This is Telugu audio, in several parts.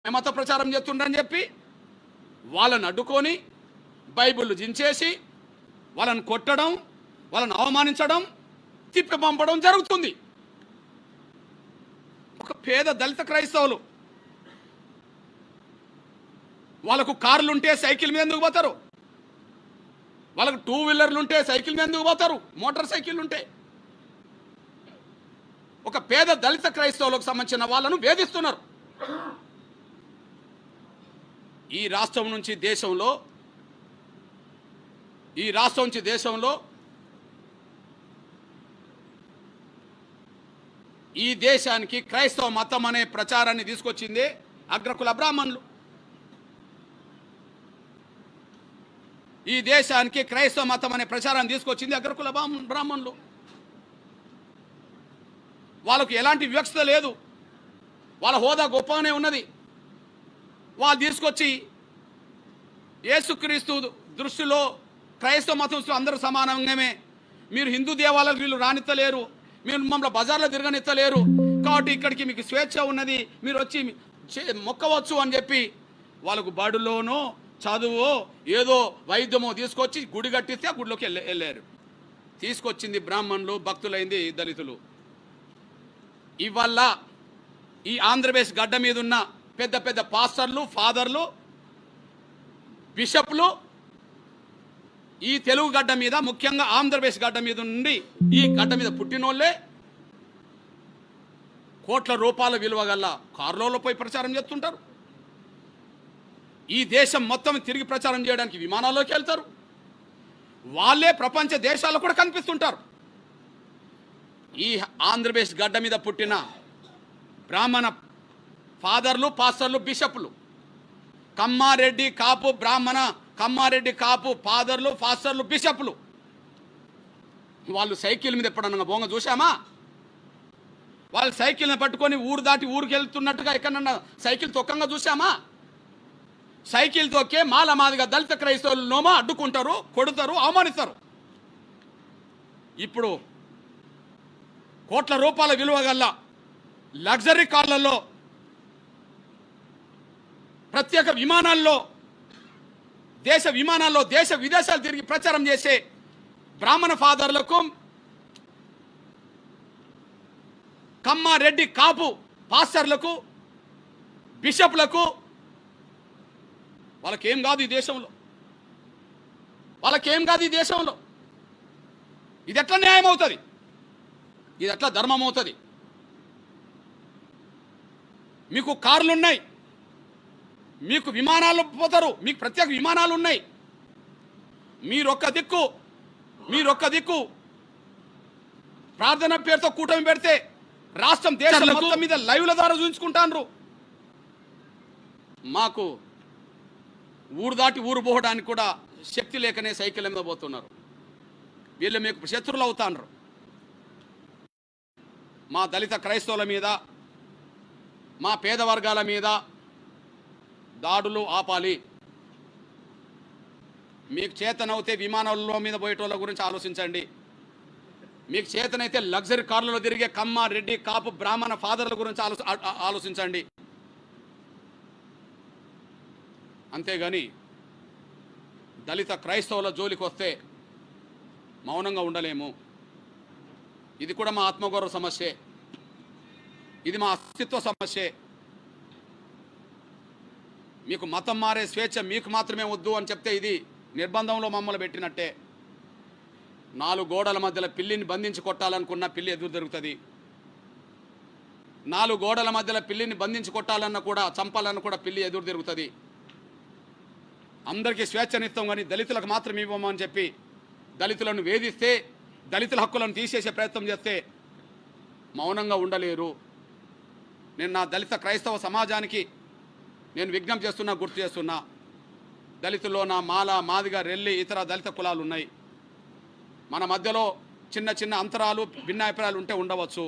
మత ప్రచారం చేస్తుండని చెప్పి వాళ్ళని అడ్డుకొని బైబిల్ జించేసి వాళ్ళని కొట్టడం, వాళ్ళని అవమానించడం, తిప్పి పంపడం జరుగుతుంది. ఒక పేద దళిత క్రైస్తవులు వాళ్ళకు కార్లు ఉంటే సైకిల్ మీద ఎందుకు పోతారు? వాళ్ళకు 2 వీలర్లు ఉంటే సైకిల్ మీద ఎందుకు పోతారు? మోటార్ సైకిల్ ఉంటే. ఒక పేద దళిత క్రైస్తవులకు సంబంధించిన వాళ్ళను వేధిస్తున్నారు. ఈ రాష్ట్రం నుంచి దేశంలో ఈ దేశానికి క్రైస్తవ మతం అనే ప్రచారాన్ని తీసుకొచ్చిందే అగ్రకుల బ్రాహ్మణులు. ఈ దేశానికి క్రైస్తవ మతం అనే ప్రచారాన్ని తీసుకొచ్చింది అగ్రకుల బ్రాహ్మణులు. వాళ్ళకు ఎలాంటి వివక్షత లేదు, వాళ్ళ హోదా గొప్పగానే ఉన్నది. వాళ్ళు తీసుకొచ్చి యేసుక్రీస్తు దృష్టిలో క్రైస్తవ మతస్థులు అందరూ సమానంగానే, మీరు హిందూ దేవాలయాలకు వీళ్ళు రానిత్తలేరు, మీరు మమ్మల్ని బజార్లో తిరగనిత్తలేరు, కాబట్టి ఇక్కడికి మీకు స్వేచ్ఛ ఉన్నది, మీరు వచ్చి మొక్కవచ్చు అని చెప్పి వాళ్ళకు బడులోనో చదువో ఏదో వైద్యమో తీసుకొచ్చి గుడి కట్టిస్తే ఆ గుడిలోకి వెళ్ళారు. తీసుకొచ్చింది బ్రాహ్మణులు, భక్తులైంది దళితులు. ఇవల్ల ఈ ఆంధ్రప్రదేశ్ గడ్డ మీద ఉన్న పెద్ద పెద్ద పాస్టర్లు, ఫాదర్లు, బిషప్లు ఈ తెలుగు గడ్డ మీద, ముఖ్యంగా ఆంధ్రప్రదేశ్ గడ్డ మీద నుండి ఈ గడ్డ మీద పుట్టినోళ్ళే కోట్ల రూపాయల విలువ గల కార్లలోపై ప్రచారం చేస్తుంటారు. ఈ దేశం మొత్తం తిరిగి ప్రచారం చేయడానికి విమానాల్లోకి వెళ్తారు. వాళ్ళే ప్రపంచ దేశాల్లో కూడా కనిపిస్తుంటారు. ఈ ఆంధ్రప్రదేశ్ గడ్డ మీద పుట్టిన బ్రాహ్మణ ఫాదర్లు, పాస్టర్లు, బిషప్లు, కమ్మారెడ్డి కాపు బ్రాహ్మణ, కమ్మారెడ్డి కాపు ఫాదర్లు, పాస్టర్లు, బిషప్లు, వాళ్ళు సైకిల్ మీద ఎప్పుడన్నా బొంగ చూసామా? వాళ్ళు సైకిల్ని పట్టుకొని ఊరు దాటి ఊరికి వెళ్తున్నట్టుగా ఎక్కడన్నా సైకిల్ తొక్కంగా చూసామా? సైకిల్ తొక్కే మాల మాదిగా దళిత క్రైస్తవులు నోమా అడ్డుకుంటారు, కొడుతారు, అవమానిస్తారు. ఇప్పుడు కోట్ల రూపాయల విలువ గల లగ్జరీ కార్లలో, ప్రత్యేక విమానాల్లో, దేశ విదేశాలు తిరిగి ప్రచారం చేసే బ్రాహ్మణ ఫాదర్లకు, కమ్మారెడ్డి కాపు పాస్టర్లకు, బిషప్లకు వాళ్ళకేం కాదు ఈ దేశంలో. ఇది ఎట్లా న్యాయం అవుతుంది? ఇది ఎట్లా ధర్మం అవుతుంది? మీకు కార్లు ఉన్నాయి, మీకు విమానాలు పోతారు, మీకు ప్రత్యేక విమానాలు ఉన్నాయి. మీరొక్క దిక్కు ప్రార్థన పేరుతో కూటమి పెడితే రాష్ట్రం, దేశం మొత్తం మీద లైవ్ల ద్వారా చూపించుకుంటారు. మాకు ఊరు దాటి ఊరు పోవడానికి కూడా శక్తి లేకనే సైకిల్ మీద పోతున్నారు. వీళ్ళు మీకు శత్రువులు అవుతాండ్రు. మా దళిత క్రైస్తవుల మీద, మా పేద వర్గాల మీద దాడులు ఆపాలి. మీకు చేతనవుతే విమానాల్లో మీద పోయేటోళ్ళ గురించి ఆలోచించండి. మీకు చేతనైతే లగ్జరీ కార్లలో తిరిగే కమ్మ, రెడ్డి, కాపు, బ్రాహ్మణ ఫాదర్ల గురించి ఆలోచించండి. అంతేగాని దళిత క్రైస్తవుల జోలికి వస్తే మౌనంగా ఉండలేము. ఇది కూడా మా ఆత్మగౌరవ సమస్యే, ఇది మా అస్తిత్వ సమస్యే. మీకు మతం మారే స్వేచ్ఛ మీకు మాత్రమే వద్దు అని చెప్తే ఇది నిర్బంధంలో మమ్మల్ని పెట్టినట్టే. 4 గోడల మధ్యలో పిల్లిని బంధించి కొట్టాలనుకున్న పిల్లి ఎదురు దొరుకుతుంది. 4 గోడల మధ్యలో పిల్లిని బంధించి కొట్టాలన్నా కూడా, చంపాలన్నా కూడా పిల్లి ఎదురు తిరుగుతుంది. అందరికీ స్వేచ్ఛనిస్తాం కానీ దళితులకు మాత్రం ఇవ్వమని చెప్పి దళితులను వేధిస్తే, దళితుల హక్కులను తీసేసే ప్రయత్నం చేస్తే మౌనంగా ఉండలేరు. నేను నా దళిత క్రైస్తవ సమాజానికి నేను విజ్ఞప్తి చేస్తున్నా, గుర్తు చేస్తున్నా. దళితుల్లో నా మాల, మాదిగ, రెల్లి, ఇతర దళిత కులాలు ఉన్నాయి. మన మధ్యలో చిన్న చిన్న అంతరాలు, భిన్నాభిప్రాయాలు ఉంటే ఉండవచ్చు.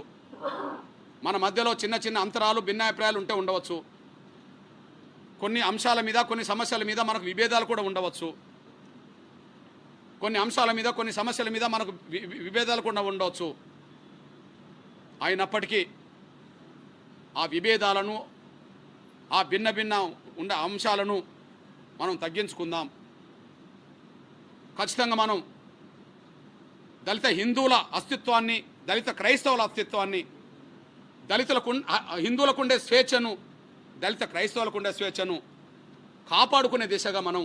మన మధ్యలో చిన్న చిన్న అంతరాలు, భిన్నాభిప్రాయాలు ఉంటే ఉండవచ్చు. కొన్ని అంశాల మీద, కొన్ని సమస్యల మీద మనకు విభేదాలు కూడా ఉండవచ్చు. కొన్ని అంశాల మీద, కొన్ని సమస్యల మీద మనకు విభేదాలు కూడా ఉండవచ్చు. అయినప్పటికీ ఆ విభేదాలను, ఆ భిన్న భిన్న ఉండే అంశాలను మనం తగ్గించుకుందాం. ఖచ్చితంగా మనం దళిత హిందువుల అస్తిత్వాన్ని, దళిత క్రైస్తవుల అస్తిత్వాన్ని, హిందువులకు ఉండే స్వేచ్ఛను, దళిత క్రైస్తవులకు ఉండే స్వేచ్ఛను కాపాడుకునే దిశగా మనం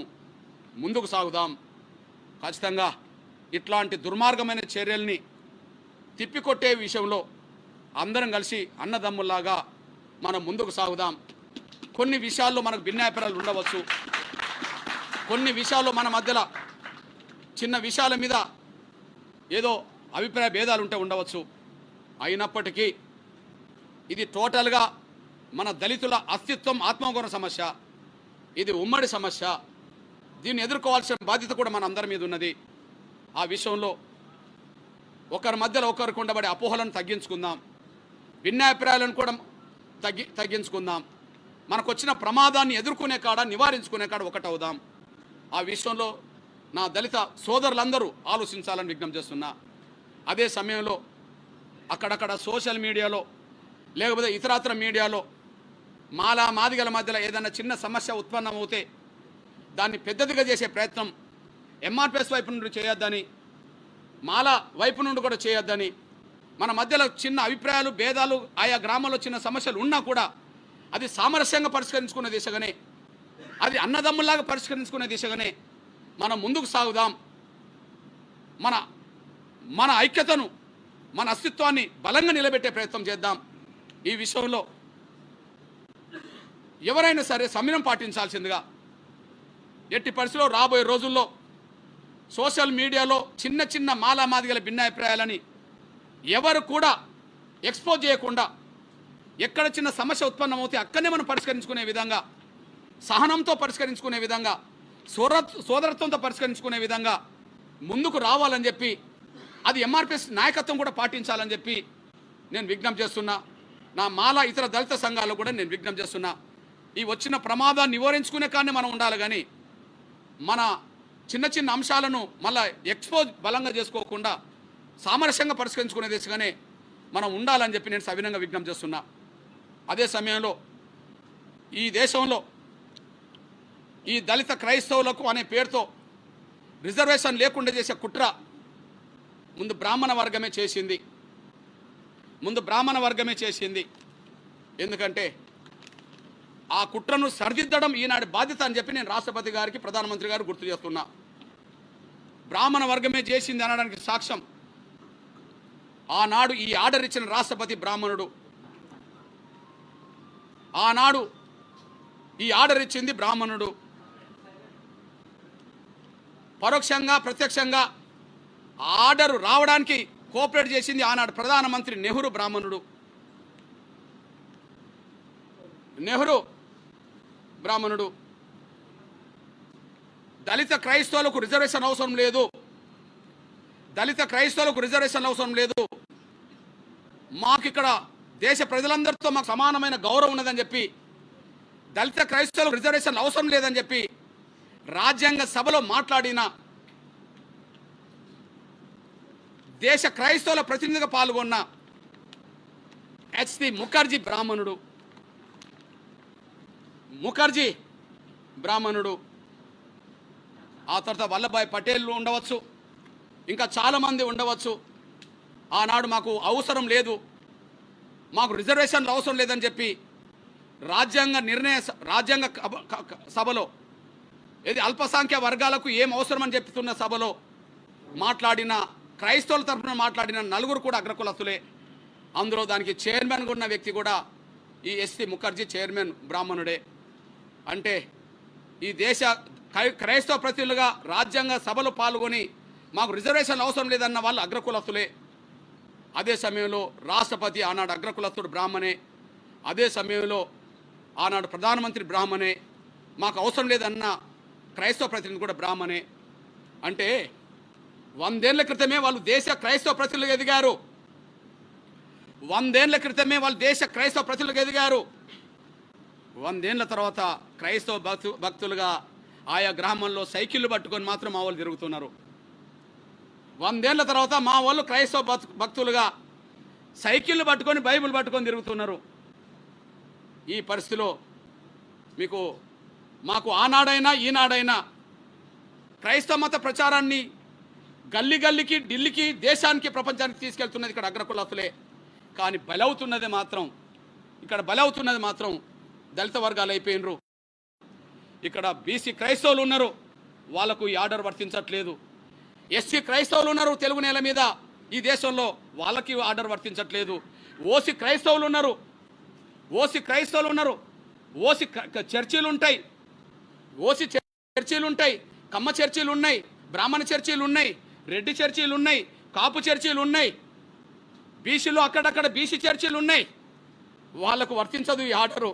ముందుకు సాగుదాం. ఖచ్చితంగా ఇట్లాంటి దుర్మార్గమైన చర్యల్ని తిప్పికొట్టే విషయంలో అందరం కలిసి అన్నదమ్ముల్లాగా మనం ముందుకు సాగుదాం. కొన్ని విషయాల్లో మనకు భిన్నాభిప్రాయాలు ఉండవచ్చు, కొన్ని విషయాల్లో మన మధ్యలో చిన్న విషయాల మీద ఏదో అభిప్రాయ భేదాలు ఉంటే ఉండవచ్చు. అయినప్పటికీ ఇది టోటల్గా మన దళితుల అస్తిత్వం, ఆత్మగౌరవ సమస్య. ఇది ఉమ్మడి సమస్య. దీన్ని ఎదుర్కోవాల్సిన బాధ్యత కూడా మన అందరి మీద ఉన్నది. ఆ విషయంలో ఒకరి మధ్యలో ఒకరికి ఉండబడే అపోహలను తగ్గించుకుందాం, భిన్నాభిప్రాయాలను కూడా తగ్గించుకుందాం. మనకు వచ్చిన ప్రమాదాన్ని ఎదుర్కొనే కాడ, నివారించుకునే కాడ ఒకటవుదాం. ఆ విషయంలో నా దళిత సోదరులందరూ ఆలోచించాలని విజ్ఞప్తి చేస్తున్నా. అదే సమయంలో అక్కడక్కడ సోషల్ మీడియాలో లేకపోతే ఇతరత్ర మీడియాలో మాదిగల మధ్యలో ఏదైనా చిన్న సమస్య ఉత్పన్నమవుతే దాన్ని పెద్దదిగా చేసే ప్రయత్నం ఎంఆర్పిఎస్ వైపు నుండి చేయొద్దని, మాల వైపు నుండి కూడా చేయొద్దని, మన మధ్యలో చిన్న అభిప్రాయాలు, భేదాలు, ఆయా గ్రామాల్లో చిన్న సమస్యలు ఉన్నా కూడా అది సామరస్యంగా పరిష్కరించుకునే దిశగానే, అది అన్నదమ్ముల్లాగా పరిష్కరించుకునే దిశగానే మనం ముందుకు సాగుదాం. మన ఐక్యతను, మన అస్తిత్వాన్ని బలంగా నిలబెట్టే ప్రయత్నం చేద్దాం. ఈ విషయంలో ఎవరైనా సరే సమయం పాటించాల్సిందిగా, ఎట్టి పరిస్థితుల్లో రాబోయే రోజుల్లో సోషల్ మీడియాలో చిన్న చిన్న మాదిగల భిన్నాభిప్రాయాలని ఎవరు కూడా ఎక్స్పోజ్ చేయకుండా, ఎక్కడ చిన్న సమస్య ఉత్పన్నమవుతే అక్కడనే మనం పరిష్కరించుకునే విధంగా, సహనంతో పరిష్కరించుకునే విధంగా, సోదరత్వంతో పరిష్కరించుకునే విధంగా ముందుకు రావాలని చెప్పి, అది ఎంఆర్పిఎస్ నాయకత్వం కూడా పాటించాలని చెప్పి నేను విజ్ఞప్తి చేస్తున్నా. నా మాల ఇతర దళిత సంఘాలు కూడా నేను విజ్ఞప్తి చేస్తున్నా. ఈ వచ్చిన ప్రమాదాన్ని నివారించుకునే కానీ మనం ఉండాలి, కానీ మన చిన్న చిన్న అంశాలను మళ్ళీ ఎక్స్పోజ్ బలంగా చేసుకోకుండా సామరస్యంగా పరిష్కరించుకునే దిశగానే మనం ఉండాలని చెప్పి నేను సవినంగా విజ్ఞప్తి చేస్తున్నా. అదే సమయంలో ఈ దేశంలో ఈ దళిత క్రైస్తవులకు అనే పేరుతో రిజర్వేషన్ లేకుండా చేసే కుట్ర ముందు బ్రాహ్మణ వర్గమే చేసింది. ఎందుకంటే ఆ కుట్రను సరిదిద్దడం ఈనాటి బాధ్యత అని చెప్పి నేను రాష్ట్రపతి గారికి, ప్రధానమంత్రి గారు గుర్తు చేస్తున్నా. బ్రాహ్మణ వర్గమే చేసింది అనడానికి సాక్ష్యం, ఆనాడు ఈ ఆర్డర్ ఇచ్చిన రాష్ట్రపతి బ్రాహ్మణుడు, ఆనాడు ఈ ఆర్డర్ ఇచ్చింది బ్రాహ్మణుడు. పరోక్షంగా ప్రత్యక్షంగా ఆర్డర్ రావడానికి కోఆపరేట్ చేసింది ఆనాడు ప్రధానమంత్రి నెహ్రూ బ్రాహ్మణుడు. దళిత క్రైస్తవులకు రిజర్వేషన్ అవసరం లేదు, మాకు ఇక్కడ దేశ ప్రజలందరితో మాకు సమానమైన గౌరవం ఉన్నదని చెప్పి, దళిత క్రైస్తవులకు రిజర్వేషన్ అవసరం లేదని చెప్పి రాజ్యాంగ సభలో మాట్లాడిన, దేశ క్రైస్తవుల ప్రతినిధిగా పాల్గొన్న హెచ్సి ముఖర్జీ బ్రాహ్మణుడు. ఆ తర్వాత వల్లభాయ్ పటేల్ ఉండవచ్చు, ఇంకా చాలామంది ఉండవచ్చు. ఆనాడు మాకు అవసరం లేదు, మాకు రిజర్వేషన్లు అవసరం లేదని చెప్పి రాజ్యాంగ సభలో ఏది అల్పసంఖ్య వర్గాలకు ఏం అవసరం అని చెప్తున్న సభలో మాట్లాడిన, క్రైస్తవుల తరఫున మాట్లాడిన నలుగురు కూడా అగ్రకులస్తులే. అందులో దానికి చైర్మన్గా ఉన్న వ్యక్తి కూడా ఈ ఎస్సి ముఖర్జీ చైర్మన్ బ్రాహ్మణుడే. అంటే ఈ దేశ క్రైస్తవ ప్రతినిధులుగా రాజ్యాంగ సభలో పాల్గొని మాకు రిజర్వేషన్లు అవసరం లేదన్న వాళ్ళు అగ్రకులస్తులే. అదే సమయంలో రాష్ట్రపతి ఆనాడు అగ్రకులస్తుడు బ్రాహ్మణే. అదే సమయంలో ఆనాడు ప్రధానమంత్రి బ్రాహ్మణే. మాకు అవసరం లేదన్న క్రైస్తవ ప్రతినిధి కూడా బ్రాహ్మణే. అంటే 100 ఏళ్ల క్రితమే వాళ్ళు దేశ క్రైస్తవ ప్రతినిధులుగా ఎదిగారు. 100 ఏళ్ల క్రితమే వాళ్ళు దేశ క్రైస్తవ ప్రతినిధులుగా ఎదిగారు. 100 ఏళ్ల తర్వాత క్రైస్తవ భక్తులుగా ఆయా గ్రామంలో సైకిళ్ళు పట్టుకొని మాత్రం మా వాళ్ళు తిరుగుతున్నారు. 100 ఏళ్ల తర్వాత మా వాళ్ళు క్రైస్తవ భక్తులుగా సైకిళ్ళు పట్టుకొని బైబిల్ పట్టుకొని తిరుగుతున్నారు. ఈ పరిస్థితిలో మీకు మాకు ఆనాడైనా ఈనాడైనా క్రైస్తవ మత ప్రచారాన్ని గల్లీ గల్లీకి ఢిల్లీకి దేశానికి ప్రపంచానికి తీసుకెళ్తున్నది ఇక్కడ అగ్రకులస్తులే. కానీ బలవుతున్నది మాత్రం దళిత వర్గాలు అయిపోయినరు. ఇక్కడ బీసీ క్రైస్తవులు ఉన్నారు, వాళ్ళకు ఈ ఆర్డర్ వర్తించట్లేదు. ఎస్సీ క్రైస్తవులు ఉన్నారు తెలుగు నేల మీద ఈ దేశంలో, వాళ్ళకి ఆర్డర్ వర్తించట్లేదు. ఓసీ క్రైస్తవులు ఉన్నారు, ఓసీ చర్చీలు ఉంటాయి, కమ్మ చర్చీలు ఉన్నాయి, బ్రాహ్మణ చర్చీలు ఉన్నాయి, రెడ్డి చర్చీలు ఉన్నాయి, కాపు చర్చీలు ఉన్నాయి, బీసీలో అక్కడక్కడ బీసీ చర్చీలు ఉన్నాయి. వాళ్లకు వర్తించదు ఈ ఆర్డరు.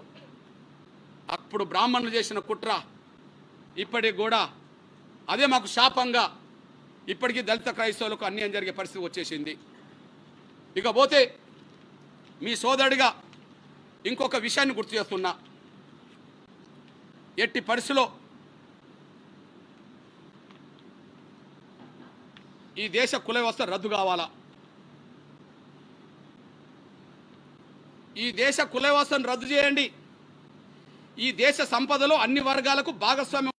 అప్పుడు బ్రాహ్మణులు చేసిన కుట్ర ఇప్పటికి కూడా అదే మాకు శాపంగా ఇప్పటికీ దళిత క్రైస్తవులకు అన్యాయం జరిగే పరిస్థితి వచ్చేసింది. ఇకపోతే మీ సోదరుడిగా ఇంకొక విషయాన్ని గుర్తు చేస్తున్నా. ఎట్టి పరిస్థితిలో ఈ దేశ కుల వ్యవస్థ రద్దు కావాలా? ఈ దేశ కుల వ్యవస్థను రద్దు చేయండి. ఈ దేశ సంపదలో అన్ని వర్గాలకు భాగస్వామ్యం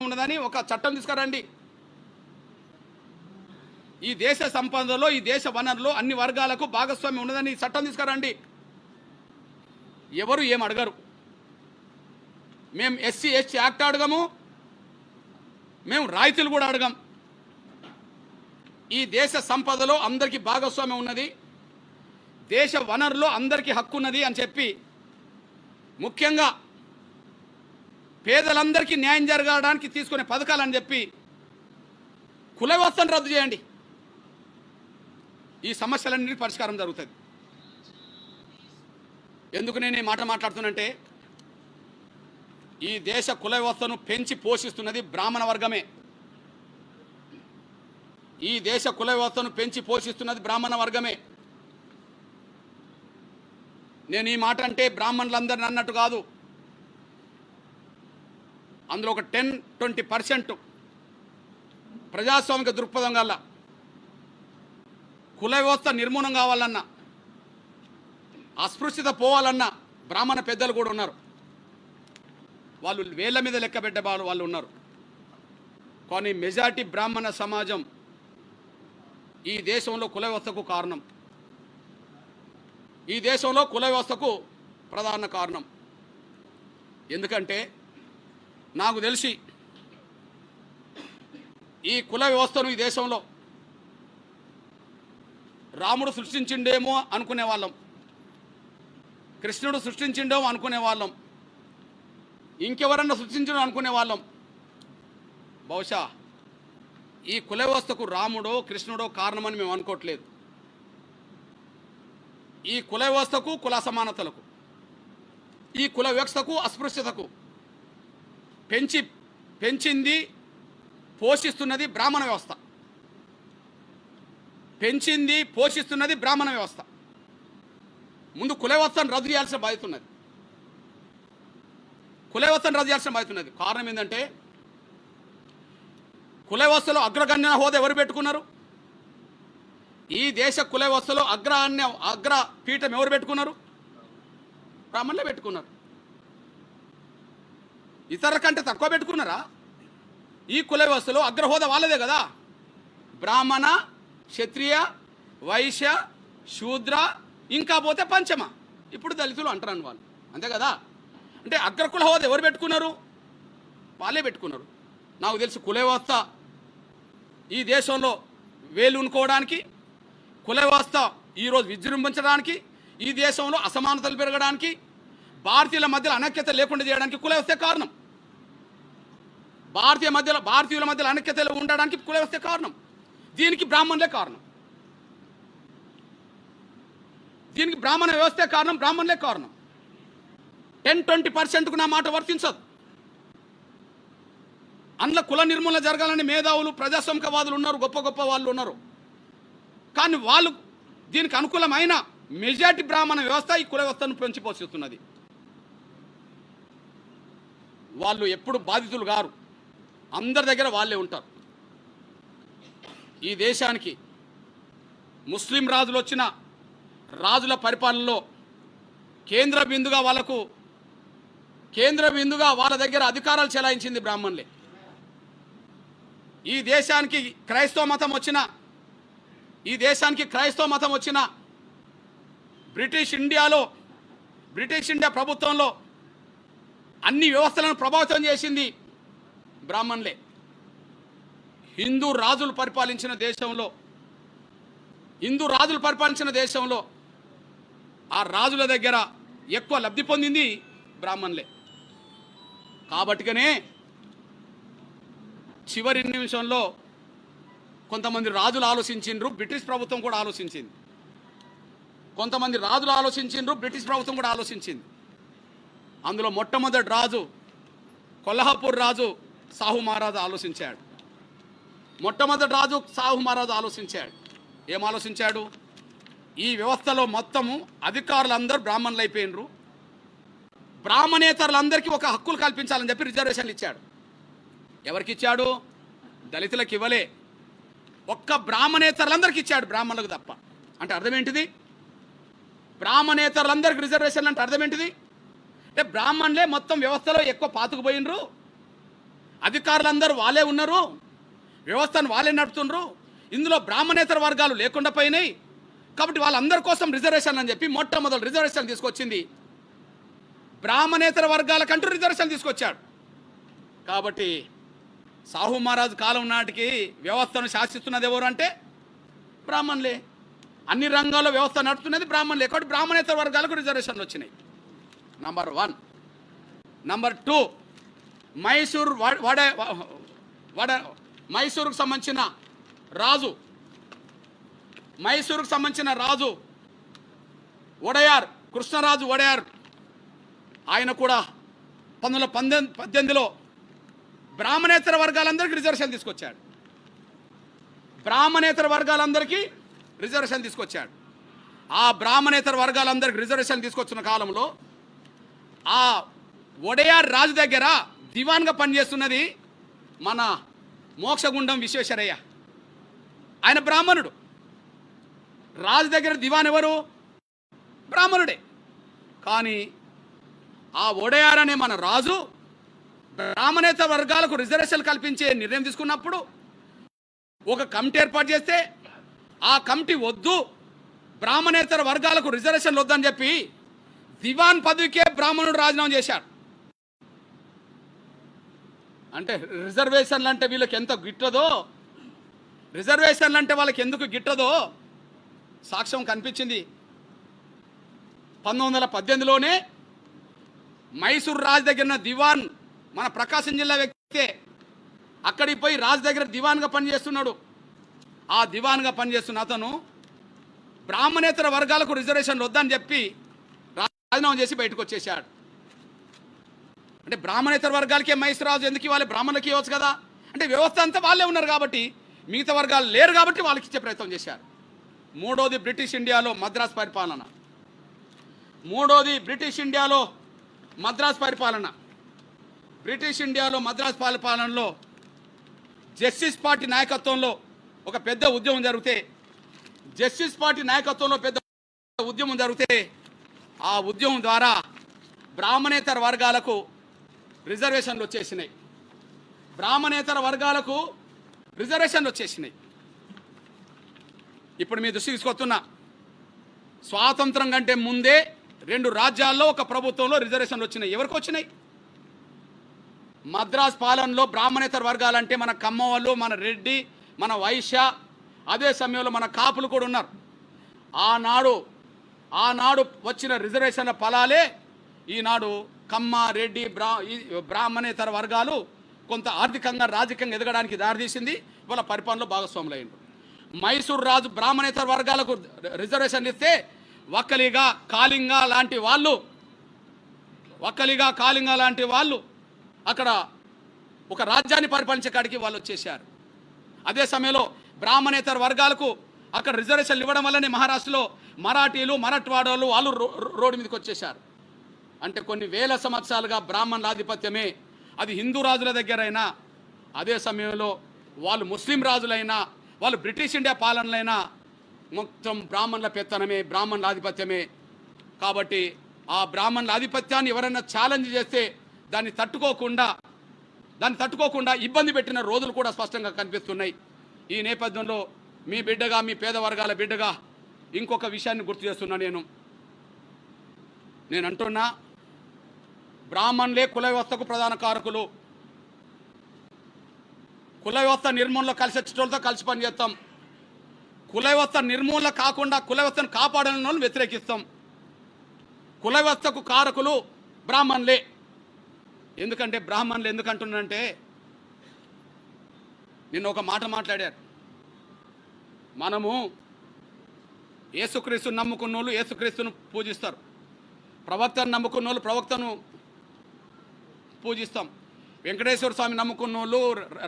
ఉన్నదని ఒక చట్టం తీసుకురండి. ఈ దేశ సంపదలో, ఈ దేశ వనరులో అన్ని వర్గాలకు భాగస్వామ్యం ఉన్నదని చట్టం తీసుకురండి. ఎవరు ఏం అడగరు. మేము ఎస్సీ ఎస్టీ యాక్ట్ అడగము, మేము రాయితీలు కూడా అడగం. ఈ దేశ సంపదలో అందరికీ భాగస్వామ్యం ఉన్నది, దేశ వనరులో అందరికీ హక్కు ఉన్నది అని చెప్పి, ముఖ్యంగా పేదలందరికీ న్యాయం జరగడానికి తీసుకునే పథకాలని చెప్పి కుల వ్యవస్థను రద్దు చేయండి. ఈ సమస్యలన్నిటికీ పరిష్కారం జరుగుతుంది. ఎందుకు నేను ఈ మాట మాట్లాడుతున్నంటే, ఈ దేశ కుల వ్యవస్థను పెంచి పోషిస్తున్నది బ్రాహ్మణ వర్గమే. ఈ దేశ కుల వ్యవస్థను పెంచి పోషిస్తున్నది బ్రాహ్మణ వర్గమే. నేను ఈ మాట అంటే బ్రాహ్మణులందరిని అన్నట్టు కాదు. అందులో ఒక 10-20% ప్రజాస్వామిక దృక్పథం గల కుల వ్యవస్థ నిర్మూలన కావాలన్నా, అస్పృశ్యత పోవాలన్నా బ్రాహ్మణ పెద్దలు కూడా ఉన్నారు. వాళ్ళు వేళ్ల మీద లెక్కబెట్టే వాళ్ళు ఉన్నారు. కానీ మెజారిటీ బ్రాహ్మణ సమాజం ఈ దేశంలో కుల వ్యవస్థకు కారణం. ఈ దేశంలో కుల వ్యవస్థకు ప్రధాన కారణం. ఎందుకంటే నాకు తెలిసి ఈ కుల వ్యవస్థను ఈ దేశంలో రాముడు సృష్టించిండేమో అనుకునే వాళ్ళం, కృష్ణుడు సృష్టించిండేమో అనుకునే వాళ్ళం, ఇంకెవరన్నా సృష్టించడం అనుకునే వాళ్ళం. బహుశా ఈ కుల వ్యవస్థకు రాముడో కృష్ణుడో కారణమని మేము అనుకోవట్లేదు. ఈ కుల వ్యవస్థకు, కుల సమానతలకు, ఈ కుల వ్యవస్థకు, అస్పృశ్యతకు పెంచింది పోషిస్తున్నది బ్రాహ్మణ వ్యవస్థ. ముందు కుల వ్యవస్థను రద్దు చేయాల్సిన బాధ్యత ఉన్నది. కారణం ఏంటంటే, కుల వ్యవస్థలో అగ్రగణ్య హోదా ఎవరు పెట్టుకున్నారు? ఈ దేశ కుల వ్యవస్థలో అగ్ర పీఠం ఎవరు పెట్టుకున్నారు? బ్రాహ్మణులే పెట్టుకున్నారు. ఇతరుల కంటే తక్కువ పెట్టుకున్నారా? ఈ కుల వ్యవస్థలో అగ్రహోదా వాళ్ళదే కదా. బ్రాహ్మణ, క్షత్రియ, వైశ్య, శూద్ర, ఇంకా పోతే పంచమ, ఇప్పుడు దళితులు అంటారని వాళ్ళు, అంతే కదా. అంటే అగ్రకుల హోదా ఎవరు పెట్టుకున్నారు? వాళ్ళే పెట్టుకున్నారు. నాకు తెలుసు కుల వ్యవస్థ ఈ దేశంలో వేలునుకోవడానికి, కుల వ్యవస్థ ఈరోజు విజృంభించడానికి, ఈ దేశంలో అసమానతలు పెరగడానికి, భారతీయుల మధ్యలో అనైక్యత లేకుండా చేయడానికి కుల వ్యవస్థే కారణం. భారతీయుల మధ్యలో అనైక్యతలు ఉండడానికి కుల వ్యవస్థే కారణం. దీనికి బ్రాహ్మణులే కారణం. బ్రాహ్మణ వ్యవస్థే కారణం, బ్రాహ్మణులే కారణం. 10-20%కు నా మాట వర్తించదు. అందులో కుల నిర్మూలన జరగాలని మేధావులు, ప్రజాస్వామికవాదులు ఉన్నారు, గొప్ప గొప్ప వాళ్ళు ఉన్నారు. కానీ వాళ్ళు దీనికి అనుకూలమైన మెజారిటీ బ్రాహ్మణ వ్యవస్థ ఈ కుల వ్యవస్థను పెంచి పోషిస్తున్నది. వాళ్ళు ఎప్పుడు బాధితులు గారు, అందరి దగ్గర వాళ్ళే ఉంటారు. ఈ దేశానికి ముస్లిం రాజులు వచ్చిన రాజుల పరిపాలనలో కేంద్ర బిందుగా వాళ్ళకు కేంద్ర బిందుగా వాళ్ళ దగ్గర అధికారాలు చెలాయించింది బ్రాహ్మణులే. ఈ దేశానికి క్రైస్తవ మతం వచ్చిన బ్రిటిష్ ఇండియా ప్రభుత్వంలో అన్ని వ్యవస్థలను ప్రభావితం చేసింది బ్రాహ్మణులే. హిందూ రాజులు పరిపాలించిన దేశంలో ఆ రాజుల దగ్గర ఎక్కువ లబ్ధి పొందింది బ్రాహ్మణులే. కాబట్టిగానే చివరి నిమిషంలో కొంతమంది రాజులు ఆలోచించిండ్రు, బ్రిటిష్ ప్రభుత్వం కూడా ఆలోచించింది. బ్రిటిష్ ప్రభుత్వం కూడా ఆలోచించింది. అందులో మొట్టమొదటి రాజు కొల్హాపూర్ రాజు సాహు మహారాజు ఆలోచించాడు. ఏం ఆలోచించాడు? ఈ వ్యవస్థలో మొత్తము అధికారులందరూ బ్రాహ్మణులు అయిపోయినరు, బ్రాహ్మణేతరులందరికీ ఒక హక్కులు కల్పించాలని చెప్పి రిజర్వేషన్లు ఇచ్చాడు. ఎవరికి ఇచ్చాడు? దళితులకు ఇవ్వలే, ఒక్క బ్రాహ్మణేతరులందరికీ ఇచ్చాడు, బ్రాహ్మణులకు తప్ప. అంటే అర్థం ఏంటిది? బ్రాహ్మణేతరులందరికీ రిజర్వేషన్లు అంటే అర్థం ఏంటిది? అంటే బ్రాహ్మణులే మొత్తం వ్యవస్థలో ఎక్కువ పాతుకుపోయినరు, అధికారులందరూ వాళ్ళే ఉన్నారు, వ్యవస్థను వాళ్ళే నడుపుతుండ్రు, ఇందులో బ్రాహ్మణేతర వర్గాలు లేకుండా పోయినాయి. కాబట్టి వాళ్ళందరి కోసం రిజర్వేషన్ అని చెప్పి మొట్టమొదటి రిజర్వేషన్ తీసుకొచ్చింది బ్రాహ్మణేతర వర్గాలకంటూ రిజర్వేషన్ తీసుకొచ్చాడు. కాబట్టి సాహు మహారాజు కాలం నాటికి వ్యవస్థను శాసిస్తున్నది ఎవరు అంటే బ్రాహ్మణులే. అన్ని రంగాల్లో వ్యవస్థ నడుపుతున్నది బ్రాహ్మణులే. కాబట్టి బ్రాహ్మణేతర వర్గాలకు రిజర్వేషన్లు వచ్చినాయి. నంబర్ 1. నంబర్ 2, మైసూరుకు సంబంధించిన రాజు ఒడయార్, కృష్ణరాజు ఒడయార్, ఆయన కూడా 1918లో బ్రాహ్మణేతర వర్గాలందరికీ రిజర్వేషన్ తీసుకొచ్చాడు. ఆ బ్రాహ్మణేతర వర్గాలందరికీ రిజర్వేషన్ తీసుకొచ్చిన కాలంలో ఆ ఒడయార్ రాజు దగ్గర దివాన్గా పనిచేస్తున్నది మన మోక్షగుండం విశ్వేశ్వరయ్య. ఆయన బ్రాహ్మణుడు. రాజు దగ్గర దివాన్ ఎవరు? బ్రాహ్మణుడే. కానీ ఆ ఒడయార్ అనే మన రాజు బ్రాహ్మణేతర వర్గాలకు రిజర్వేషన్ కల్పించే నిర్ణయం తీసుకున్నప్పుడు ఒక కమిటీ ఏర్పాటు చేస్తే ఆ కమిటీ వద్దు, బ్రాహ్మణేతర వర్గాలకు రిజర్వేషన్లు వద్దని చెప్పి దివాన్ పదవికే బ్రాహ్మణుడు రాజీనామా చేశాడు. అంటే రిజర్వేషన్లు అంటే వీళ్ళకి ఎంత గిట్టదో, వాళ్ళకి ఎందుకు గిట్టదో సాక్ష్యం కనిపించింది. 1918లోనే మైసూర్ రాజు దగ్గర దివాన్ మన ప్రకాశం జిల్లా వ్యక్తే. అక్కడికి పోయి రాజు దగ్గర దివాన్గా పనిచేస్తున్నాడు. ఆ దివాన్గా పనిచేస్తున్న అతను బ్రాహ్మణేతర వర్గాలకు రిజర్వేషన్లు వద్దని చెప్పి రాజీనామా చేసి బయటకు వచ్చేసాడు. అంటే బ్రాహ్మణేతర వర్గాలకే మైసూర్ రాజు ఎందుకు ఇవ్వాలి, బ్రాహ్మణులకి ఇవ్వచ్చు కదా. అంటే వ్యవస్థ అంతా వాళ్ళే ఉన్నారు కాబట్టి, మిగతా వర్గాలు లేరు కాబట్టి వాళ్ళకి ఇచ్చే ప్రయత్నం చేశారు. మూడోది బ్రిటిష్ ఇండియాలో మద్రాసు పరిపాలనలో జస్టిస్ పార్టీ నాయకత్వంలో ఒక పెద్ద ఉద్యమం జరిగితే ఆ ఉద్యమం ద్వారా బ్రాహ్మణేతర వర్గాలకు రిజర్వేషన్లు వచ్చేసినాయి. ఇప్పుడు మీ దృష్టి తీసుకొస్తున్నా, స్వాతంత్రం కంటే ముందే 2 రాజ్యాల్లో ఒక ప్రభుత్వంలో రిజర్వేషన్లు వచ్చినాయి. ఎవరికి వచ్చినాయి? మద్రాస్ పాలనలో బ్రాహ్మణేతర వర్గాలంటే మన కమ్మ వాళ్ళు, మన రెడ్డి, మన వైశ్య, అదే సమయంలో మన కాపులు కూడా ఉన్నారు. ఆనాడు వచ్చిన రిజర్వేషన్ల ఫలాలే ఈనాడు కమ్మ, రెడ్డి, బ్రాహ్మణేతర వర్గాలు కొంత ఆర్థికంగా, రాజకీయంగా ఎదగడానికి దారితీసింది. వాళ్ళ పరిపాలనలో భాగస్వాములు అయ్యారు. మైసూర్ రాజు బ్రాహ్మణేతర వర్గాలకు రిజర్వేషన్ ఇస్తే వక్కలిగ, కాళింగ లాంటి వాళ్ళు అక్కడ ఒక రాజ్యాన్ని పరిపాలించే కాడికి వాళ్ళు వచ్చేసారు. అదే సమయంలో బ్రాహ్మణేతర వర్గాలకు అక్కడ రిజర్వేషన్లు ఇవ్వడం వల్లనే మహారాష్ట్రలో మరాఠీలు, మరాఠవాడలు వాళ్ళు రోడ్డు మీదకి వచ్చేసారు. అంటే కొన్ని వేల సంవత్సరాలుగా బ్రాహ్మణుల ఆధిపత్యమే. అది హిందూ రాజుల దగ్గరైనా, అదే సమయంలో వాళ్ళు ముస్లిం రాజులైనా, వాళ్ళు బ్రిటిష్ ఇండియా పాలనలైనా మొత్తం బ్రాహ్మణుల పెత్తనమే, బ్రాహ్మణుల ఆధిపత్యమే. కాబట్టి ఆ బ్రాహ్మణుల ఆధిపత్యాన్ని ఎవరైనా ఛాలెంజ్ చేస్తే దాన్ని తట్టుకోకుండా ఇబ్బంది పెట్టిన రోజులు కూడా స్పష్టంగా కనిపిస్తున్నాయి. ఈ నేపథ్యంలో మీ బిడ్డగా, మీ పేద వర్గాల బిడ్డగా ఇంకొక విషయాన్ని గుర్తు చేస్తున్నా. నేను అంటున్నా, బ్రాహ్మణులే కుల వ్యవస్థకు ప్రధాన కారకులు. కుల వ్యవస్థ నిర్మూలనలో కలిసి వచ్చేటోళ్ళతో కలిసి పనిచేస్తాం. కుల వ్యవస్థ నిర్మూలన కాకుండా కుల వ్యవస్థను కాపాడని వాళ్ళని వ్యతిరేకిస్తాం. కుల వ్యవస్థకు కారకులు బ్రాహ్మణులే. ఎందుకంటే బ్రాహ్మణులు ఎందుకంటున్నానంటే, నిన్న ఒక మాట మాట్లాడారు. మనము యేసుక్రీస్తుని నమ్ముకున్న వాళ్ళు యేసుక్రీస్తును పూజిస్తారు, ప్రవక్తను నమ్ముకున్న వాళ్ళు ప్రవక్తను పూజిస్తాం, వెంకటేశ్వర స్వామి నమ్ముకున్న వాళ్ళు,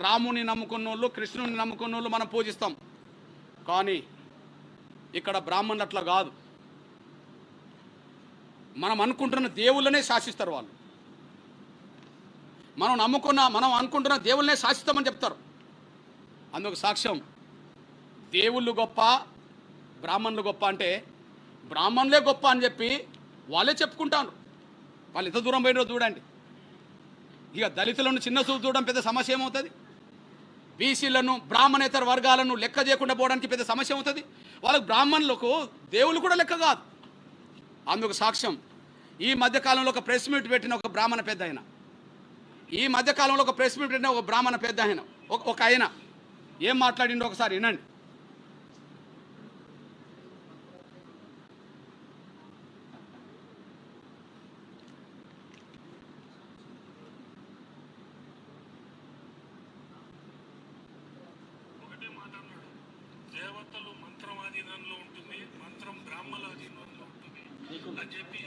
రాముని నమ్ముకున్న వాళ్ళు, కృష్ణుని నమ్ముకున్న వాళ్ళు మనం పూజిస్తాం. కానీ ఇక్కడ బ్రాహ్మణులు అట్లా కాదు. మనం అనుకుంటున్న దేవుళ్ళనే శాసిస్తారు వాళ్ళు. మనం అనుకుంటున్న దేవుళ్ళనే శాసిస్తామని చెప్తారు. అందుకు సాక్ష్యం దేవుళ్ళు గొప్ప, బ్రాహ్మణులు గొప్ప అంటే బ్రాహ్మణులే గొప్ప అని చెప్పి వాళ్ళే చెప్పుకుంటారు. వాళ్ళు ఎంత దూరం పోయినో చూడండి. ఇక దళితులను చిన్న చూపు చూడడం పెద్ద సమస్య ఏమవుతుంది? బీసీలను, బ్రాహ్మణేతర వర్గాలను లెక్క చేయకుండా పోవడానికి పెద్ద సమస్య అవుతుంది. వాళ్ళకు బ్రాహ్మణులకు దేవుళ్ళు కూడా లెక్క కాదు. అందుకు సాక్ష్యం ఈ మధ్యకాలంలో ఒక ప్రెస్ మీట్ పెట్టిన ఒక బ్రాహ్మణ పెద్ద ఆయన, ఒక ఆయన ఏం మాట్లాడిండో ఒకసారి వినండి. దేవతలు మంత్రమాధీనంలో ఉంటుంది, మంత్రం బ్రాహ్మణ ఆధీనంలో ఉంటుంది అని చెప్పి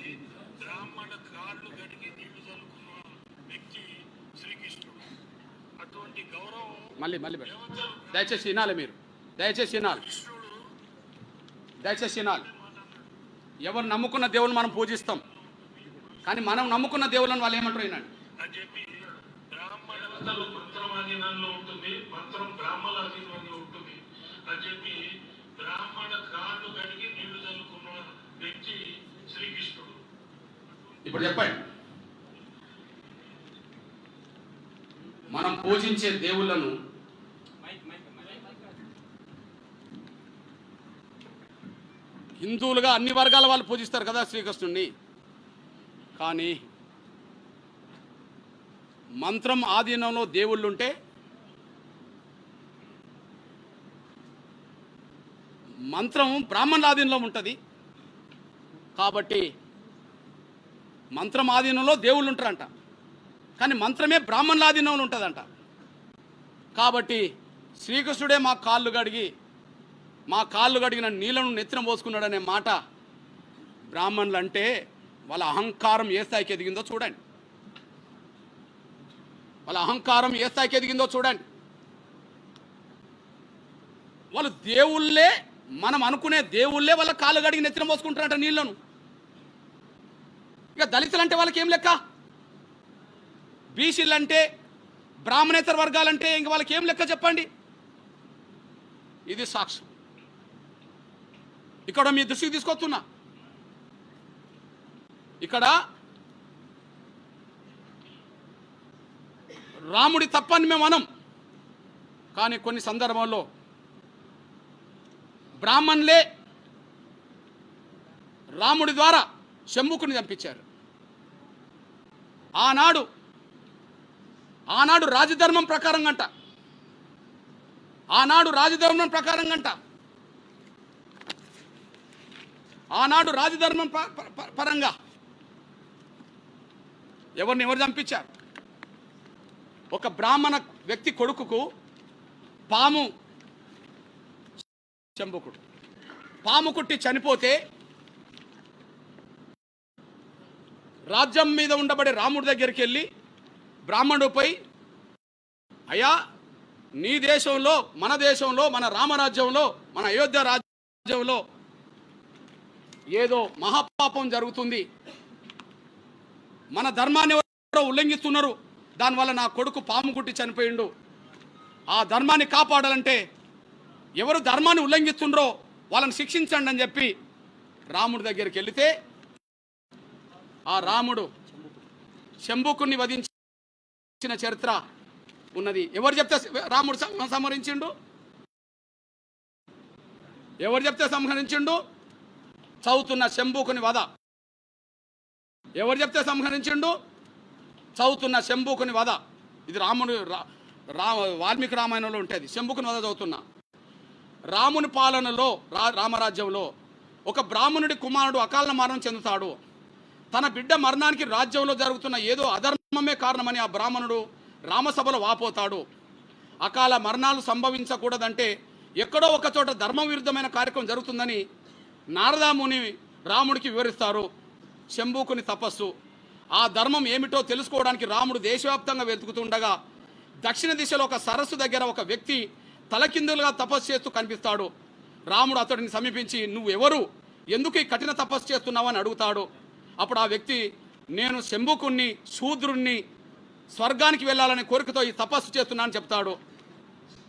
బ్రాహ్మణ కాళ్ళు గడిగి నీళ్లు చల్లుకున్న వ్యక్తి శ్రీకృష్ణుడు. అటువంటి గౌరవం మళ్ళీ దయచేసి వినాలి. మీరు దయచేసి వినాలి. ఎవరు నమ్ముకున్న దేవుని మనం పూజిస్తాం, కానీ మనం నమ్ముకున్న దేవుళ్ళని వాళ్ళు ఏమంటారు వినండి. అని చెప్పి బ్రాహ్మణతలు మంత్రమాధీనంలో ఉంటుంది, మంత్రం బ్రాహ్మణ ఆధీనంలో ఉంటుంది అని చెప్పి బ్రాహ్మణ కాళ్ళు గడిగి నీళ్లు చల్లుకున్న వ్యక్తి శ్రీకృష్ణుడు. ఇప్పుడు చెప్పండి, మనం పూజించే దేవుళ్ళను హిందువులుగా అన్ని వర్గాల వాళ్ళు పూజిస్తారు కదా శ్రీకృష్ణుడిని. కానీ మంత్రం ఆధీనంలో దేవుళ్ళుంటే మంత్రం బ్రాహ్మణుల ఆధీనంలో ఉంటుంది. కాబట్టి మంత్రం ఆధీనంలో దేవుళ్ళు ఉంటారంట, కానీ మంత్రమే బ్రాహ్మణుల ఆధీనంలో ఉంటుందంట. కాబట్టి శ్రీకృష్ణుడే మా కాళ్ళు గడిగిన నీళ్లను నెత్తిన పోసుకున్నాడనే మాట బ్రాహ్మణులు అంటే వాళ్ళ అహంకారం ఏ స్థాయికి ఎదిగిందో చూడండి. వాళ్ళు దేవుళ్ళే, మనం అనుకునే దేవుళ్ళే వాళ్ళ కాళ్ళు గడిగి నెత్తిన పోసుకుంటారంట నీళ్లను. ఇక దళితులు అంటే వాళ్ళకి ఏం లెక్క? బీసీలు అంటే, బ్రాహ్మణేతర వర్గాలంటే ఇంక వాళ్ళకి ఏం లెక్క చెప్పండి? ఇది సాక్ష్యం. ఇక్కడ మీ దృష్టికి తీసుకొస్తున్నా. ఇక్కడ రాముడి తప్పని మేము అనం, కానీ కొన్ని సందర్భాల్లో బ్రాహ్మణులే రాముడి ద్వారా శంభుకుని చంపించారు. ఆనాడు రాజధర్మం ప్రకారం గంట, ఆనాడు రాజధర్మం పరంగా ఎవరు చంపించారు? ఒక బ్రాహ్మణ వ్యక్తి కొడుకుకు శంభుకుడు పాము కుట్టి చనిపోతే రాజ్యం మీద ఉండబడే రాముడి దగ్గరికి వెళ్ళి బ్రాహ్మణుడిపై, అయ్యా నీ దేశంలో, మన రామరాజ్యంలో, మన అయోధ్య రాజ్యంలో ఏదో మహాపాపం జరుగుతుంది, మన ధర్మాన్ని ఎవరో ఉల్లంఘిస్తున్నారు, దానివల్ల నా కొడుకు పాము కుట్టి చనిపోయిండు, ఆ ధర్మాన్ని కాపాడాలంటే ఎవరు ధర్మాన్ని ఉల్లంఘిస్తుండ్రో వాళ్ళని శిక్షించండి అని చెప్పి రాముడి దగ్గరికి వెళితే ఆ రాముడు శంభుకుని వధించిన చరిత్ర ఉన్నది. ఎవరు చెప్తే రాముడు సంహరించిండు? ఎవరు చెప్తే సంహరించిండు? చదువుతున్న శంభుకుని వధ ఎవరు చెప్తే సంహరించిండు? చదువుతున్న శంభుకుని వధ. ఇది రాముడు వాల్మీకి రామాయణంలో ఉంటుంది. శంభుకుని వధ చదువుతున్నా. రాముని పాలనలో రామరాజ్యంలో ఒక బ్రాహ్మణుడి కుమారుడు అకాల మరణం చెందుతాడు. తన బిడ్డ మరణానికి రాజ్యంలో జరుగుతున్న ఏదో అధర్మమే కారణమని ఆ బ్రాహ్మణుడు రామసభలో వాపోతాడు. అకాల మరణాలు సంభవించకూడదంటే ఎక్కడో ఒక చోట ధర్మ విరుద్ధమైన కార్యక్రమం జరుగుతుందని నారదాముని రాముడికి వివరిస్తారు. శంభుకుని తపస్సు, ఆ ధర్మం ఏమిటో తెలుసుకోవడానికి రాముడు దేశవ్యాప్తంగా వెతుకుతుండగా దక్షిణ దిశలో ఒక సరస్సు దగ్గర ఒక వ్యక్తి తలకిందులుగా తపస్సు చేస్తూ కనిపిస్తాడు. రాముడు అతడిని సమీపించి, నువ్వు ఎవరు, ఎందుకు ఈ కఠిన తపస్సు చేస్తున్నావు అని అడుగుతాడు. అప్పుడు ఆ వ్యక్తి, నేను శంభుకుణ్ణి, శూద్రుణ్ణి, స్వర్గానికి వెళ్ళాలనే కోరికతో ఈ తపస్సు చేస్తున్నా అని చెప్తాడు.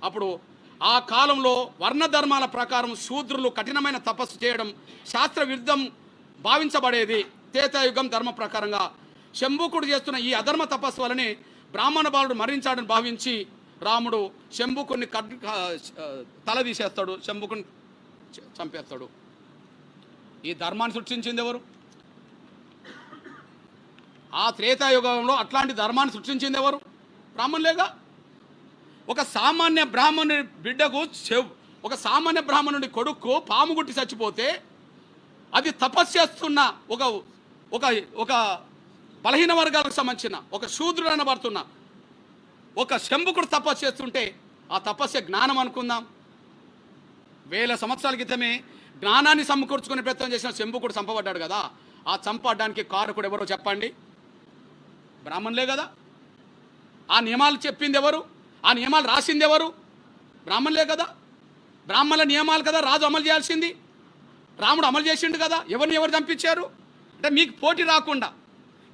అప్పుడు ఆ కాలంలో వర్ణ ధర్మాల ప్రకారం శూద్రులు కఠినమైన తపస్సు చేయడం శాస్త్ర విరుద్ధం భావించబడేది. త్రేతాయుగం ధర్మ ప్రకారంగా శంభుకుడు చేస్తున్న ఈ అధర్మ తపస్సు వలనే బ్రాహ్మణ బాలుడు మరణించాడని భావించి రాముడు శంభుకుని తల తీసేస్తాడు, శంభుకుని చంపేస్తాడు. ఈ ధర్మాన్ని సృష్టించింది ఎవరు? ఆ త్రేతాయుగంలో అట్లాంటి ధర్మాన్ని సృష్టించింది ఎవరు? బ్రాహ్మణులేగా. ఒక సామాన్య బ్రాహ్మణుడి బిడ్డకు, ఒక సామాన్య బ్రాహ్మణుడి కొడుకు పాము గుట్టి చచ్చిపోతే అది తపస్సు చేస్తున్న ఒక ఒక ఒక బలహీన వర్గాలకు సంబంధించిన ఒక శూద్రుడు అనబడుతున్న ఒక శంభుకుడు తపస్సు చేస్తుంటే ఆ తపస్సు జ్ఞానం అనుకుందాం. వేల సంవత్సరాల క్రితమే జ్ఞానాన్ని సమకూర్చుకునే ప్రయత్నం చేసిన శంభుకుడు చంపబడ్డాడు కదా. ఆ చంపడానికి కారకుడు ఎవరో చెప్పండి? బ్రాహ్మణులే కదా. ఆ నియమాలు చెప్పింది ఎవరు? ఆ నియమాలు రాసింది ఎవరు? బ్రాహ్మణులే కదా. బ్రాహ్మణుల నియమాలు కదా రాజు అమలు చేయాల్సింది. రాముడు అమలు చేసిండు కదా. ఎవరిని ఎవరు చంపించారు అంటే మీకు పోటీ రాకుండా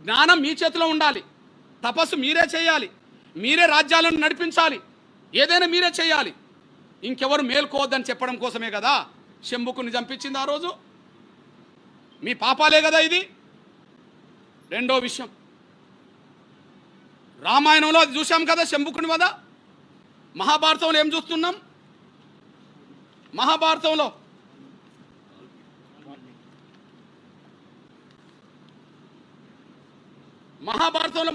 జ్ఞానం మీ చేతిలో ఉండాలి. తపస్సు మీరే చేయాలి, మీరే రాజ్యాలను నడిపించాలి, ఏదైనా మీరే చేయాలి, ఇంకెవరు మేల్కోవద్దని చెప్పడం కోసమే కదా శంభుకుని చంపించింది ఆ రోజు. మీ పాపాలే కదా ఇది. రెండో విషయం, రామాయణంలో అది చూసాం కదా శంభుకుని వధ. మహాభారతంలో ఏం చూస్తున్నాం? మహాభారతంలో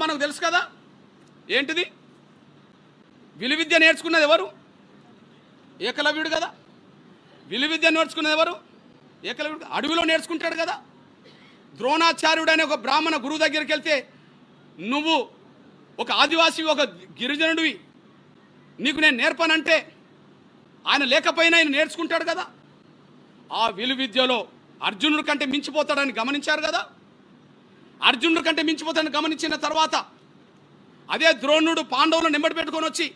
మనకు తెలుసు కదా ఏంటిది? విలువిద్య నేర్చుకున్నది ఎవరు? ఏకలవ్యుడు కదా. విలువిద్య నేర్చుకున్నది ఎవరు? ఏకలవ్యుడు. అడవిలో నేర్చుకుంటాడు కదా. ద్రోణాచార్యుడు అనే ఒక బ్రాహ్మణ గురువు దగ్గరికి వెళ్తే, నువ్వు ఒక ఆదివాసి, ఒక గిరిజనుడివి, నీకు నేను నేర్పనంటే ఆయన లేకపోయినా ఆయన నేర్చుకుంటాడు కదా. ఆ విలువిద్యలో అర్జునుడి కంటే మించిపోతాడని గమనించారు కదా. అర్జునుడి కంటే మించిపోతాడని గమనించిన తర్వాత అదే ద్రోణుడు పాండవులను నెంబడి పెట్టుకొని వచ్చి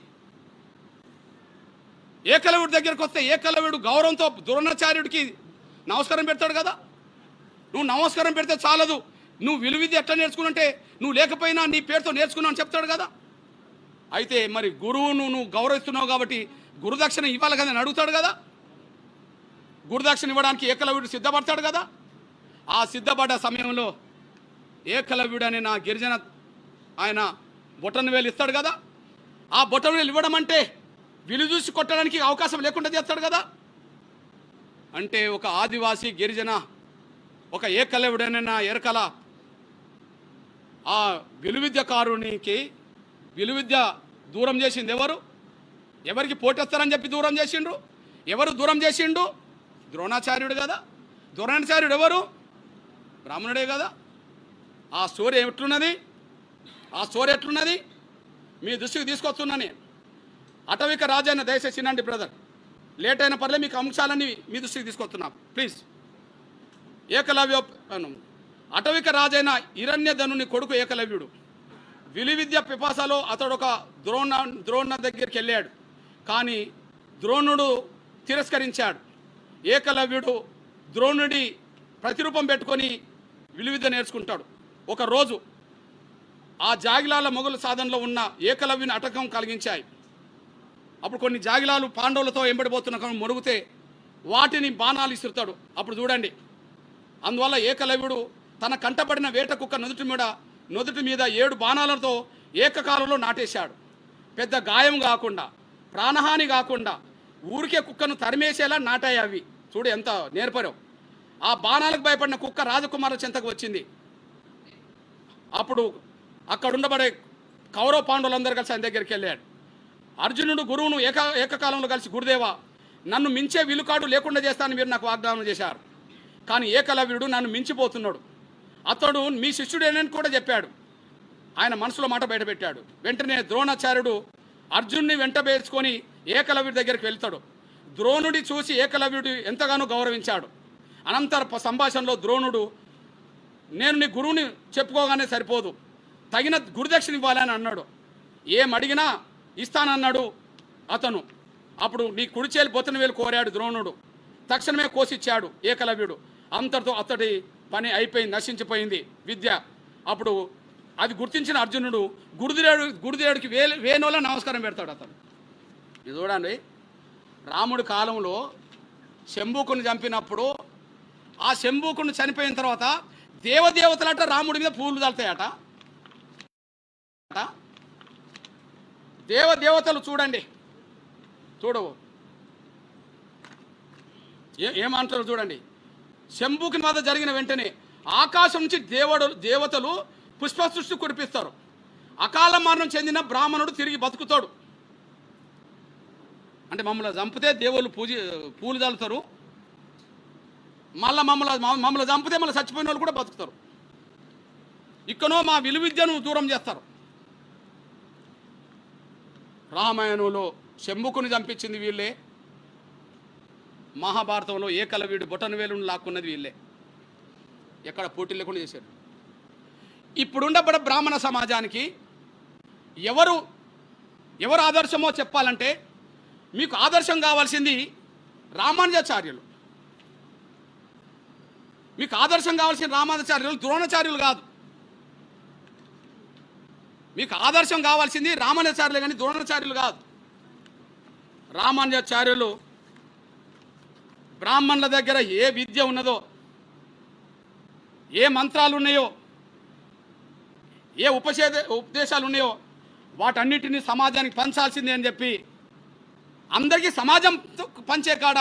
ఏకలవ్యుడి దగ్గరికి వస్తే ఏకలవ్యుడు గౌరవంతో ద్రోణాచార్యుడికి నమస్కారం పెడతాడు కదా. నువ్వు నమస్కారం పెడితే చాలదు, నువ్వు విలువిద్య ఎట్లా నేర్చుకున్నంటే నువ్వు లేకపోయినా నీ పేరుతో నేర్చుకున్నావు అని చెప్తాడు కదా. అయితే మరి గురువును నువ్వు గౌరవిస్తున్నావు కాబట్టి గురుదక్షిణ ఇవ్వాలి కదా అని అడుగుతాడు కదా. గురుదక్షిణ ఇవ్వడానికి ఏకలవ్యుడు సిద్ధపడతాడు కదా. ఆ సిద్ధపడ్డ సమయంలో ఏకలవ్యుడు అనే నా గిరిజన ఆయన బొటన వేలు ఇస్తాడు కదా. ఆ బొటన వేలు ఇవ్వడం అంటే విలు చూసి కొట్టడానికి అవకాశం లేకుండా చేస్తాడు కదా. అంటే ఒక ఆదివాసీ గిరిజన, ఒక ఏకలవ్యుడైన ఎరకల ఆ విలువిద్యకారునికి విలువిద్య దూరం చేసింది ఎవరు? ఎవరికి పోటేస్తారని చెప్పి దూరం చేసిండు. ఎవరు దూరం చేసిండు? ద్రోణాచార్యుడు కదా. ద్రోణాచార్యుడు ఎవరు? బ్రాహ్మణుడే కదా. ఆ స్టోరీ ఎట్లున్నది? ఆ స్టోరీ ఎట్లున్నది మీ దృష్టికి తీసుకొస్తున్నా నేను. అటవిక రాజైన దయచేసి వినండి బ్రదర్, లేట్ అయిన పర్లే, మీకు అంశాలన్నీ మీ దృష్టికి తీసుకొస్తున్నా ప్లీజ్. ఏకలవ్య అటవిక రాజైన హిరణ్యధనుని కొడుకు ఏకలవ్యుడు. విలువిద్య పిపాసలో అతడు ఒక ద్రోణ దగ్గరికి వెళ్ళాడు, కానీ ద్రోణుడు తిరస్కరించాడు. ఏకలవ్యుడు ద్రోణుడి ప్రతిరూపం పెట్టుకొని విలువిద్య నేర్చుకుంటాడు. ఒకరోజు ఆ జాగిలాల మొఘలు సాధనలో ఉన్న ఏకలవ్యుని అటకం కలిగించాయి. అప్పుడు కొన్ని జాగిలాలు పాండవులతో ఎంబడిపోతున్న మొరుగుతే వాటిని బాణాలు ఇస్తుతాడు. అప్పుడు చూడండి, అందువల్ల ఏకలవ్యుడు తన కంటపడిన వేట కుక్క నుదుటి మీద నుదుటి మీద 7 బాణాలతో ఏకకాలంలో నాటేశాడు. పెద్ద గాయం కాకుండా, ప్రాణహాని కాకుండా ఊరికే కుక్కను తరిమేసేలా నాటాయి అవి. చూడు ఎంత నేర్పరో. ఆ బాణాలకు భయపడిన కుక్క రాజకుమారుల చెంతకు వచ్చింది. అప్పుడు అక్కడ ఉండబడే కౌరవ పాండవులందరూ కలిసి ఆయన దగ్గరికి వెళ్ళాడు. అర్జునుడు గురువును ఏకకాలంలో కలిసి, గురుదేవా, నన్ను మించే విలుకాడు లేకుండా చేస్తానని మీరు నాకు వాగ్దానం చేశారు. కానీ ఏకలవ్యుడు నన్ను మించిపోతున్నాడు. అతడు మీ శిష్యుడేనని కూడా చెప్పాడు. ఆయన మనసులో మాట బయటపెట్టాడు. వెంటనే ద్రోణాచార్యుడు అర్జున్ని వెంటబేసుకొని ఏకలవ్యుడి దగ్గరికి వెళ్తాడు. ద్రోణుడి చూసి ఏకలవ్యుడు ఎంతగానో గౌరవించాడు. అనంతర సంభాషణలో ద్రోణుడు, నేను నీ గురువుని చెప్పుకోగానే సరిపోదు, తగిన గురుదక్షిణ ఇవ్వాలని అన్నాడు. ఏం అడిగినా ఇస్తానన్నాడు అతను. అప్పుడు నీ కుడిచేలు బొత్తన వేలు కోరాడు ద్రోణుడు. తక్షణమే కోసిచ్చాడు ఏకలవ్యుడు. అంతటితో అతడి పని అయిపోయింది, నశించిపోయింది విద్య. అప్పుడు అది గుర్తించిన అర్జునుడు గురుదేవుడికి వేణోల నమస్కారం పెడతాడు అతను. ఇది చూడండి, రాముడి కాలంలో శంభూకుని చంపినప్పుడు ఆ శంభూకుని చనిపోయిన తర్వాత దేవదేవతలట రాముడి మీద పూలు చల్లుతాయట. దేవదేవతలు చూడండి, చూడవు ఏమంటారు చూడండి. శంభుకి మీద జరిగిన వెంటనే ఆకాశం నుంచి దేవతలు పుష్పసృష్టి కురిపిస్తారు. అకాల మరణం చెందిన బ్రాహ్మణుడు తిరిగి బతుకుతాడు. అంటే మమ్మల్ని చంపితే దేవుళ్ళు పూలు చల్లుతారు, మమ్మల్ని చంపితే మళ్ళీ చచ్చిపోయిన వాళ్ళు కూడా బతుకుతారు. ఇక్కడో మా విలువిద్యను దూరం చేస్తారు. రామాయణంలో శంభుకుని చంపించింది వీళ్ళే, మహాభారతంలో ఏకలవ్యుడి బొటనవేలును లాక్కున్నది వీళ్ళే. ఎక్కడ పోటీ లేకుండా చేశారు. ఇప్పుడుండబడ బ్రాహ్మణ సమాజానికి ఎవరు ఆదర్శమో చెప్పాలంటే మీకు ఆదర్శం కావాల్సింది రామానుజాచార్యులు. మీకు ఆదర్శం కావాల్సిన రామానుజాచార్యులు, ద్రోణాచార్యులు కాదు. మీకు ఆదర్శం కావాల్సింది రామానుజాచార్యులు కానీ ద్రోణాచార్యులు కాదు. రామానుజాచార్యులు బ్రాహ్మణుల దగ్గర ఏ విద్య ఉన్నదో, ఏ మంత్రాలు ఉన్నాయో, ఏ ఉపదేశాలు ఉన్నాయో వాటన్నిటినీ సమాజానికి పంచాల్సిందే అని చెప్పి అందరికీ సమాజం పంచే కాడ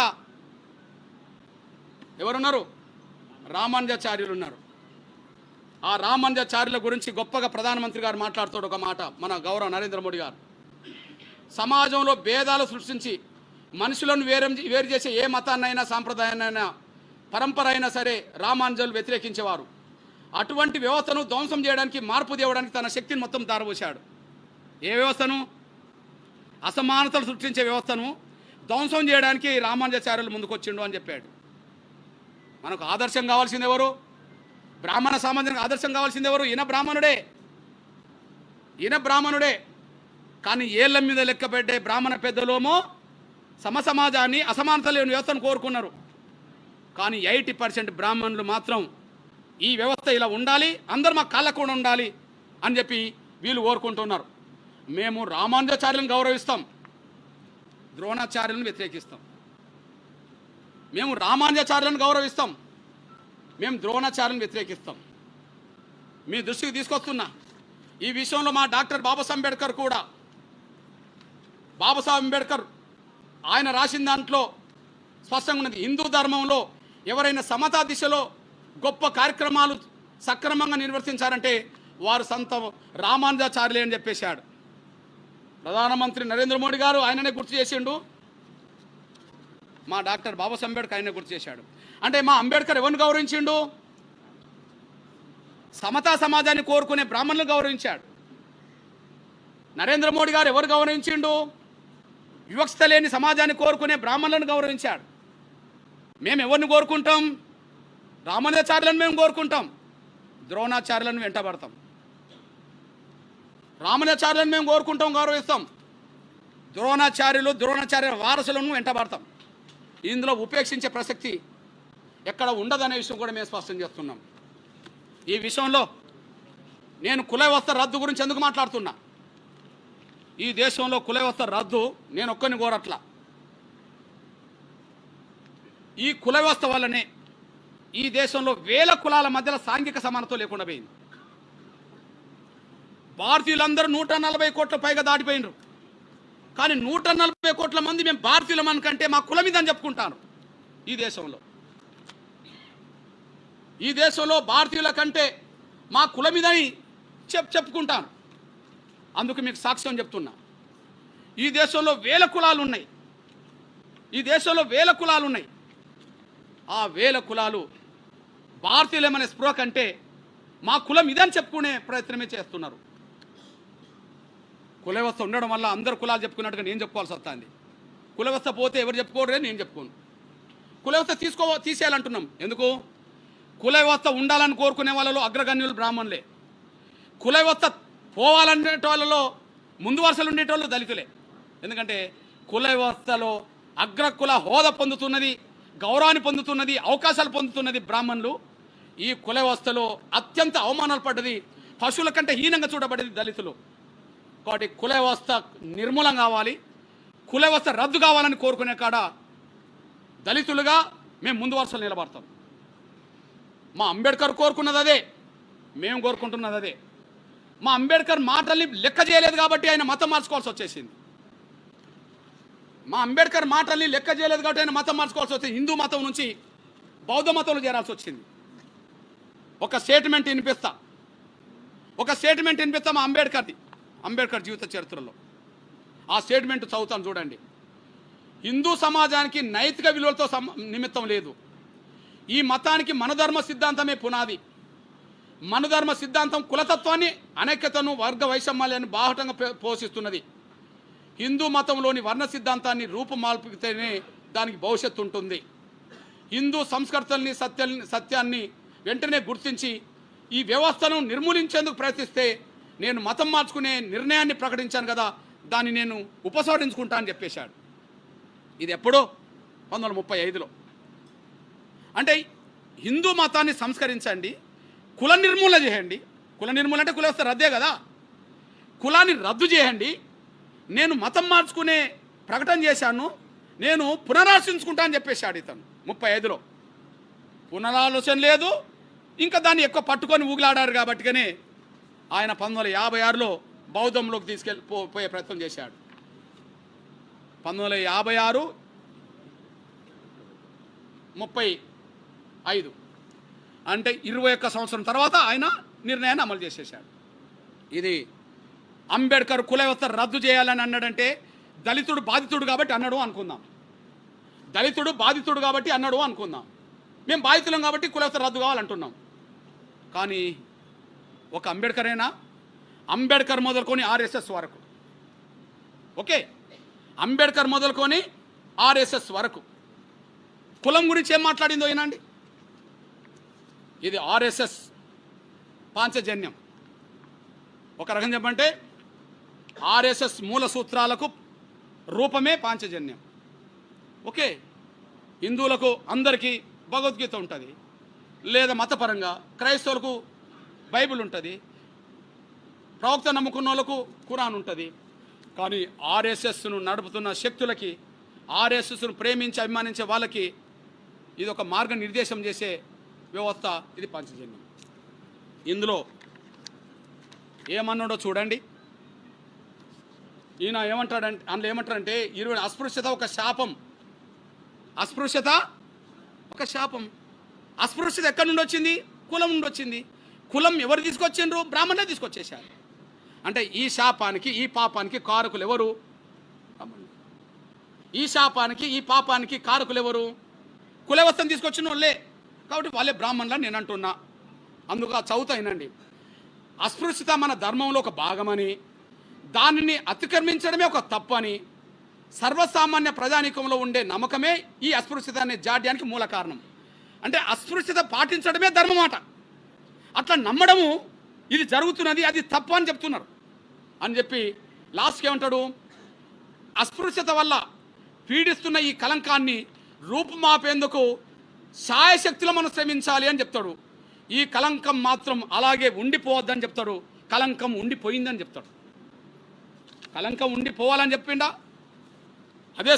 ఎవరున్నారు? రామానుజాచార్యులు ఉన్నారు. ఆ రామానుజాచార్యుల గురించి గొప్పగా ప్రధానమంత్రి గారు మాట్లాడుతాడు ఒక మాట, మన గౌరవ నరేంద్ర మోడీ గారు. సమాజంలో భేదాలు సృష్టించి మనుషులను వేరు చేసే ఏ మతాన్నైనా సాంప్రదాయాన్నైనా పరంపర అయినా సరే రామానుజులు వ్యతిరేకించేవారు. అటువంటి వ్యవస్థను ధ్వంసం చేయడానికి, మార్పు తేవడానికి తన శక్తిని మొత్తం దారపోశాడు. ఏ వ్యవస్థను? అసమానతలు సృష్టించే వ్యవస్థను ధ్వంసం చేయడానికి రామానుజాచార్యులు ముందుకొచ్చిండు అని చెప్పాడు. మనకు ఆదర్శం కావాల్సింది ఎవరు? బ్రాహ్మణ సమాజానికి ఆదర్శం కావాల్సింది ఎవరు? ఈయన బ్రాహ్మణుడే. కానీ ఏళ్ల మీద లెక్కపెట్టే బ్రాహ్మణ పెద్దలోమో సమాజాన్ని, అసమానత లేని వ్యవస్థను కోరుకున్నారు. కానీ 80% బ్రాహ్మణులు మాత్రం ఈ వ్యవస్థ ఇలా ఉండాలి, అందరూ మా కాళ్ళ కూడా ఉండాలి అని చెప్పి వీళ్ళు కోరుకుంటున్నారు. మేము రామానుజాచార్యులను గౌరవిస్తాం, ద్రోణాచార్యులను వ్యతిరేకిస్తాం. మేము రామానుజాచార్యులను గౌరవిస్తాం, మేము ద్రోణాచార్యులను వ్యతిరేకిస్తాం. మీ దృష్టికి తీసుకొస్తున్నా, ఈ విషయంలో మా డాక్టర్ బాబాసాహెబ్ అంబేద్కర్ కూడా, బాబాసాహెబ్ అంబేద్కర్ ఆయన రాసిన దాంట్లో స్పష్టంగా ఉన్నది, హిందూ ధర్మంలో ఎవరైనా సమతా దిశలో గొప్ప కార్యక్రమాలు సక్రమంగా నిర్వర్తించారంటే వారు సంత రామానుజాచార్యులే అని చెప్పేశాడు. ప్రధానమంత్రి నరేంద్ర మోడీ గారు ఆయననే గుర్తు చేసిండు, మా డాక్టర్ బాబాసాహెబ్ అంబేద్కర్ ఆయనే గుర్తు చేశాడు. అంటే మా అంబేద్కర్ ఎవరిని గౌరవించిండు? సమతా సమాజాన్ని కోరుకునే బ్రాహ్మణులు గౌరవించాడు. నరేంద్ర మోడీ గారు ఎవరు గౌరవించిండు? వివక్షత లేని సమాజాన్ని కోరుకునే బ్రాహ్మణులను గౌరవించాడు. మేము ఎవరిని కోరుకుంటాం? రామానుజాచార్యులను మేము కోరుకుంటాం, ద్రోణాచార్యులను వెంటబడతాం. రామానుజాచార్యులను మేము కోరుకుంటాం, గౌరవిస్తాం. ద్రోణాచార్యుల వారసులను వెంటబడతాం. ఇందులో ఉపేక్షించే ప్రసక్తి ఎక్కడ ఉండదనే విషయం కూడా మేము స్పష్టం చేస్తున్నాం. ఈ విషయంలో నేను కుల వ్యవస్థ రద్దు గురించి ఎందుకు మాట్లాడుతున్నా? ఈ దేశంలో కుల వ్యవస్థ రద్దు నేను ఒక్కరిని కోరట్లా. ఈ కుల వ్యవస్థ వల్లనే ఈ దేశంలో వేల కులాల మధ్యలో సాంఘిక సమానత్వం లేకుండా పోయింది. భారతీయులందరూ 140 కోట్ల పైగా దాటిపోయినరు. కానీ 140 కోట్ల మంది మేము భారతీయులం అనుకంటే మా కులం ఇదని చెప్పుకుంటాను. ఈ దేశంలో భారతీయుల కంటే మా కులం ఇదని చెప్పుకుంటాను. అందుకు మీకు సాక్ష్యం చెప్తున్నా. ఈ దేశంలో వేల కులాలు ఉన్నాయి. ఆ వేల కులాలు భారతీయులమనే స్పృహ కంటే మా కులం ఇదని చెప్పుకునే ప్రయత్నమే చేస్తున్నారు. కుల వ్యవస్థ ఉండడం వల్ల అందరు కులాలు చెప్పుకున్నట్టుగా నేను చెప్పుకోవాల్సి వస్తుంది. కుల వ్యవస్థ పోతే ఎవరు చెప్పుకోరు, నేను చెప్పుకోను. కుల వ్యవస్థ తీసేయాలంటున్నాం. ఎందుకు? కుల వ్యవస్థ ఉండాలని కోరుకునే వాళ్ళలో అగ్రగణ్యులు బ్రాహ్మణులే. కుల వ్యవస్థ పోవాలనే వాళ్ళలో ముందు వరుసలు ఉండేటోళ్ళు దళితులే. ఎందుకంటే కుల వ్యవస్థలో అగ్రకుల హోదా పొందుతున్నది, గౌరవాన్ని పొందుతున్నది, అవకాశాలు పొందుతున్నది బ్రాహ్మణులు. ఈ కుల వ్యవస్థలో అత్యంత అవమానాలు పడ్డది, పశువుల కంటే హీనంగా చూడబడేది దళితులు. కాబట్టి కుల వ్యవస్థ నిర్మూలం కావాలి, కుల వ్యవస్థ రద్దు కావాలని కోరుకునే కాడ దళితులుగా మేము ముందు వరుసలు నిలబడతాం. మా అంబేద్కర్ కోరుకున్నది అదే, మేము కోరుకుంటున్నది అదే. మా అంబేద్కర్ మాటల్ని లెక్క చేయలేదు కాబట్టి ఆయన మతం మార్చుకోవాల్సి వచ్చేసింది. హిందూ మతం నుంచి బౌద్ధ మతంలో చేరాల్సి వచ్చింది. ఒక స్టేట్మెంట్ వినిపిస్తా మా అంబేద్కర్ జీవిత చరిత్రలో. ఆ స్టేట్మెంట్ చదువుతాను చూడండి. హిందూ సమాజానికి నైతిక విలువలతో నిమిత్తం లేదు. ఈ మతానికి మనధర్మ సిద్ధాంతమే పునాది. మనధర్మ సిద్ధాంతం కులతత్వాన్ని, అనైక్యతను, వర్గ వైషమ్యాలను బాహటంగా పోషిస్తున్నది. హిందూ మతంలోని వర్ణ సిద్ధాంతాన్ని రూపుమాల్పితేనే దానికి భవిష్యత్తు ఉంటుంది. హిందూ సంస్కృతుల్ని, సత్యాన్ని వెంటనే గుర్తించి ఈ వ్యవస్థను నిర్మూలించేందుకు ప్రయత్నిస్తే నేను మతం మార్చుకునే నిర్ణయాన్ని ప్రకటించాను కదా, దాన్ని నేను ఉపసంహరించుకుంటా అని చెప్పేశాడు. ఇది ఎప్పుడో 1935లో. అంటే హిందూ మతాన్ని సంస్కరించండి, కుల నిర్మూలన చేయండి. కుల నిర్మూలన అంటే కుల వ్యవస్థ రద్దే కదా. కులాన్ని రద్దు చేయండి, నేను మతం మార్చుకునే ప్రకటన చేశాను, నేను పునరాలోచించుకుంటా అని చెప్పేశాడు ఇతను 35లో. పునరాలోచన లేదు, ఇంకా దాన్ని ఎక్కువ పట్టుకొని ఊగిలాడారు కాబట్టిగానే ఆయన 1956లో బౌద్ధంలోకి పోయే ప్రయత్నం చేశాడు. 1956, 35 అంటే 21 సంవత్సరం తర్వాత ఆయన నిర్ణయాన్ని అమలు చేసేశాడు. ఇది అంబేద్కర్ కుల వ్యవస్థ రద్దు చేయాలని అన్నాడంటే దళితుడు బాధితుడు కాబట్టి అన్నాడు అనుకుందాం. మేము బాధితులం కాబట్టి కుల వ్యవస్థ రద్దు కావాలంటున్నాం. కానీ ఒక అంబేద్కర్ మొదలుకొని ఆర్ఎస్ఎస్ వరకు, ఓకే, అంబేద్కర్ మొదలుకొని ఆర్ఎస్ఎస్ వరకు కులం గురించి ఏం మాట్లాడిందో ఏనండి. ఇది ఆర్ఎస్ఎస్ పాంచజన్యం. ఒక రకం చెప్పంటే ఆర్ఎస్ఎస్ మూల సూత్రాలకు రూపమే పాంచజన్యం. ఓకే, హిందువులకు అందరికీ భగవద్గీత ఉంటుంది, లేదా మతపరంగా క్రైస్తవులకు బైబిల్ ఉంటుంది, ప్రవక్త నమ్ముకున్న వాళ్ళకు ఖురాన్ ఉంటుంది. కానీ ఆర్ఎస్ఎస్ను నడుపుతున్న శక్తులకి, ఆర్ఎస్ఎస్ను ప్రేమించి అభిమానించే వాళ్ళకి ఇది ఒక మార్గనిర్దేశం చేసే వ్యవస్థ. ఇది పంచజన్యం. ఇందులో ఏమన్నాడో చూడండి. ఈయన ఏమంటాడంటే, అందులో ఏమంటారంటే అస్పృశ్యత ఒక శాపం. అస్పృశ్యత ఎక్కడి నుండి వచ్చింది? కులం నుండి వచ్చింది. కులం ఎవరు తీసుకొచ్చిండ్రు? బ్రాహ్మణులే తీసుకొచ్చేశారు. అంటే ఈ శాపానికి, ఈ పాపానికి కారకులు ఎవరు? ఈ శాపానికి, ఈ పాపానికి కారకులు ఎవరు? కుల వ్యవస్థను తీసుకొచ్చిన వాళ్ళే. కాబట్టి వాళ్ళే బ్రాహ్మణులని నేను అంటున్నా. అందుకు చదువుతాయినండి. అస్పృశ్యత మన ధర్మంలో ఒక భాగమని, దానిని అతిక్రమించడమే ఒక తప్పు అని సర్వసామాన్య ప్రజానీకంలో ఉండే నమ్మకమే ఈ అస్పృశ్యత అనే జాడ్యానికి మూల కారణం. అంటే అస్పృశ్యత పాటించడమే ధర్మమాట. అట్లా నమ్మడము, ఇది జరుగుతున్నది, అది తప్పు అని చెప్తున్నారు అని చెప్పి లాస్ట్కి ఏమంటాడు? అస్పృశ్యత వల్ల పీడిస్తున్న ఈ కలంకాన్ని రూపుమాపేందుకు శాయశక్తిలో మనం శ్రమించాలి అని చెప్తాడు. ఈ కలంకం మాత్రం అలాగే ఉండిపోవద్దని చెప్తాడు. కలంకం ఉండిపోయిందని చెప్తాడు. కలంకం ఉండిపోవాలని చెప్పిండా? అదే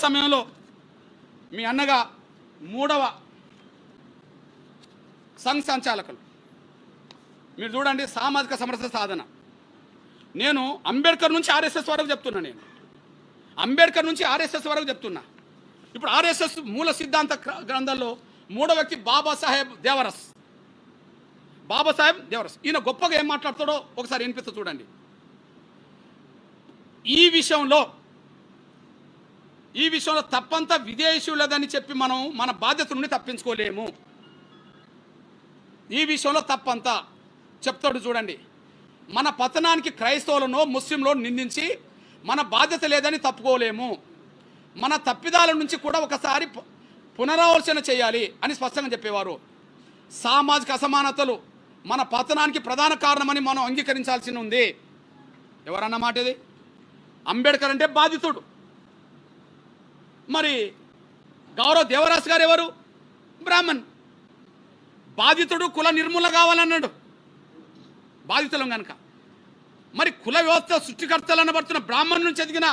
సమయంలో మీ అన్నగా 3వ సంఘ సంచాలకులు మీరు చూడండి, సామాజిక సమరస సాధన. నేను అంబేద్కర్ నుంచి ఆర్ఎస్ఎస్ వరకు చెప్తున్నా. నేను అంబేద్కర్ నుంచి ఆర్ఎస్ఎస్ వరకు చెప్తున్నా. ఇప్పుడు ఆర్ఎస్ఎస్ మూల సిద్ధాంత గ్రంథంలో 3వ వ్యక్తి బాబాసాహెబ్ దేవరస్. బాబాసాహెబ్ దేవరస్ ఈయన గొప్పగా ఏం మాట్లాడతాడో ఒకసారి వినిపిస్తా చూడండి. ఈ విషయంలో తప్పంతా విదేశీయులదని చెప్పి మనం మన బాధ్యత నుండి తప్పించుకోలేము. ఈ విషయంలో తప్పంతా చెప్తాడు చూడండి. మన పతనానికి క్రైస్తవులను ముస్లింలో నిందించి మన బాధ్యత లేదని తప్పుకోలేము. మన తప్పిదాల నుంచి కూడా ఒకసారి పునరాలోచన చేయాలి అని స్పష్టంగా చెప్పేవారు. సామాజిక అసమానతలు మన పతనానికి ప్రధాన కారణమని మనం అంగీకరించాల్సి ఉంది. ఎవరన్నమాట ఇది? అంబేద్కర్ అంటే బాధితుడు. మరి గౌరవ్ దేవరాస్ గారు ఎవరు? బ్రాహ్మణ్. బాధితుడు కుల నిర్మూలన కావాలన్నాడు బాధితులం కనుక. మరి కుల వ్యవస్థ సృష్టికర్తలు అనబడుతున్న బ్రాహ్మణ్ నుంచి ఎదిగిన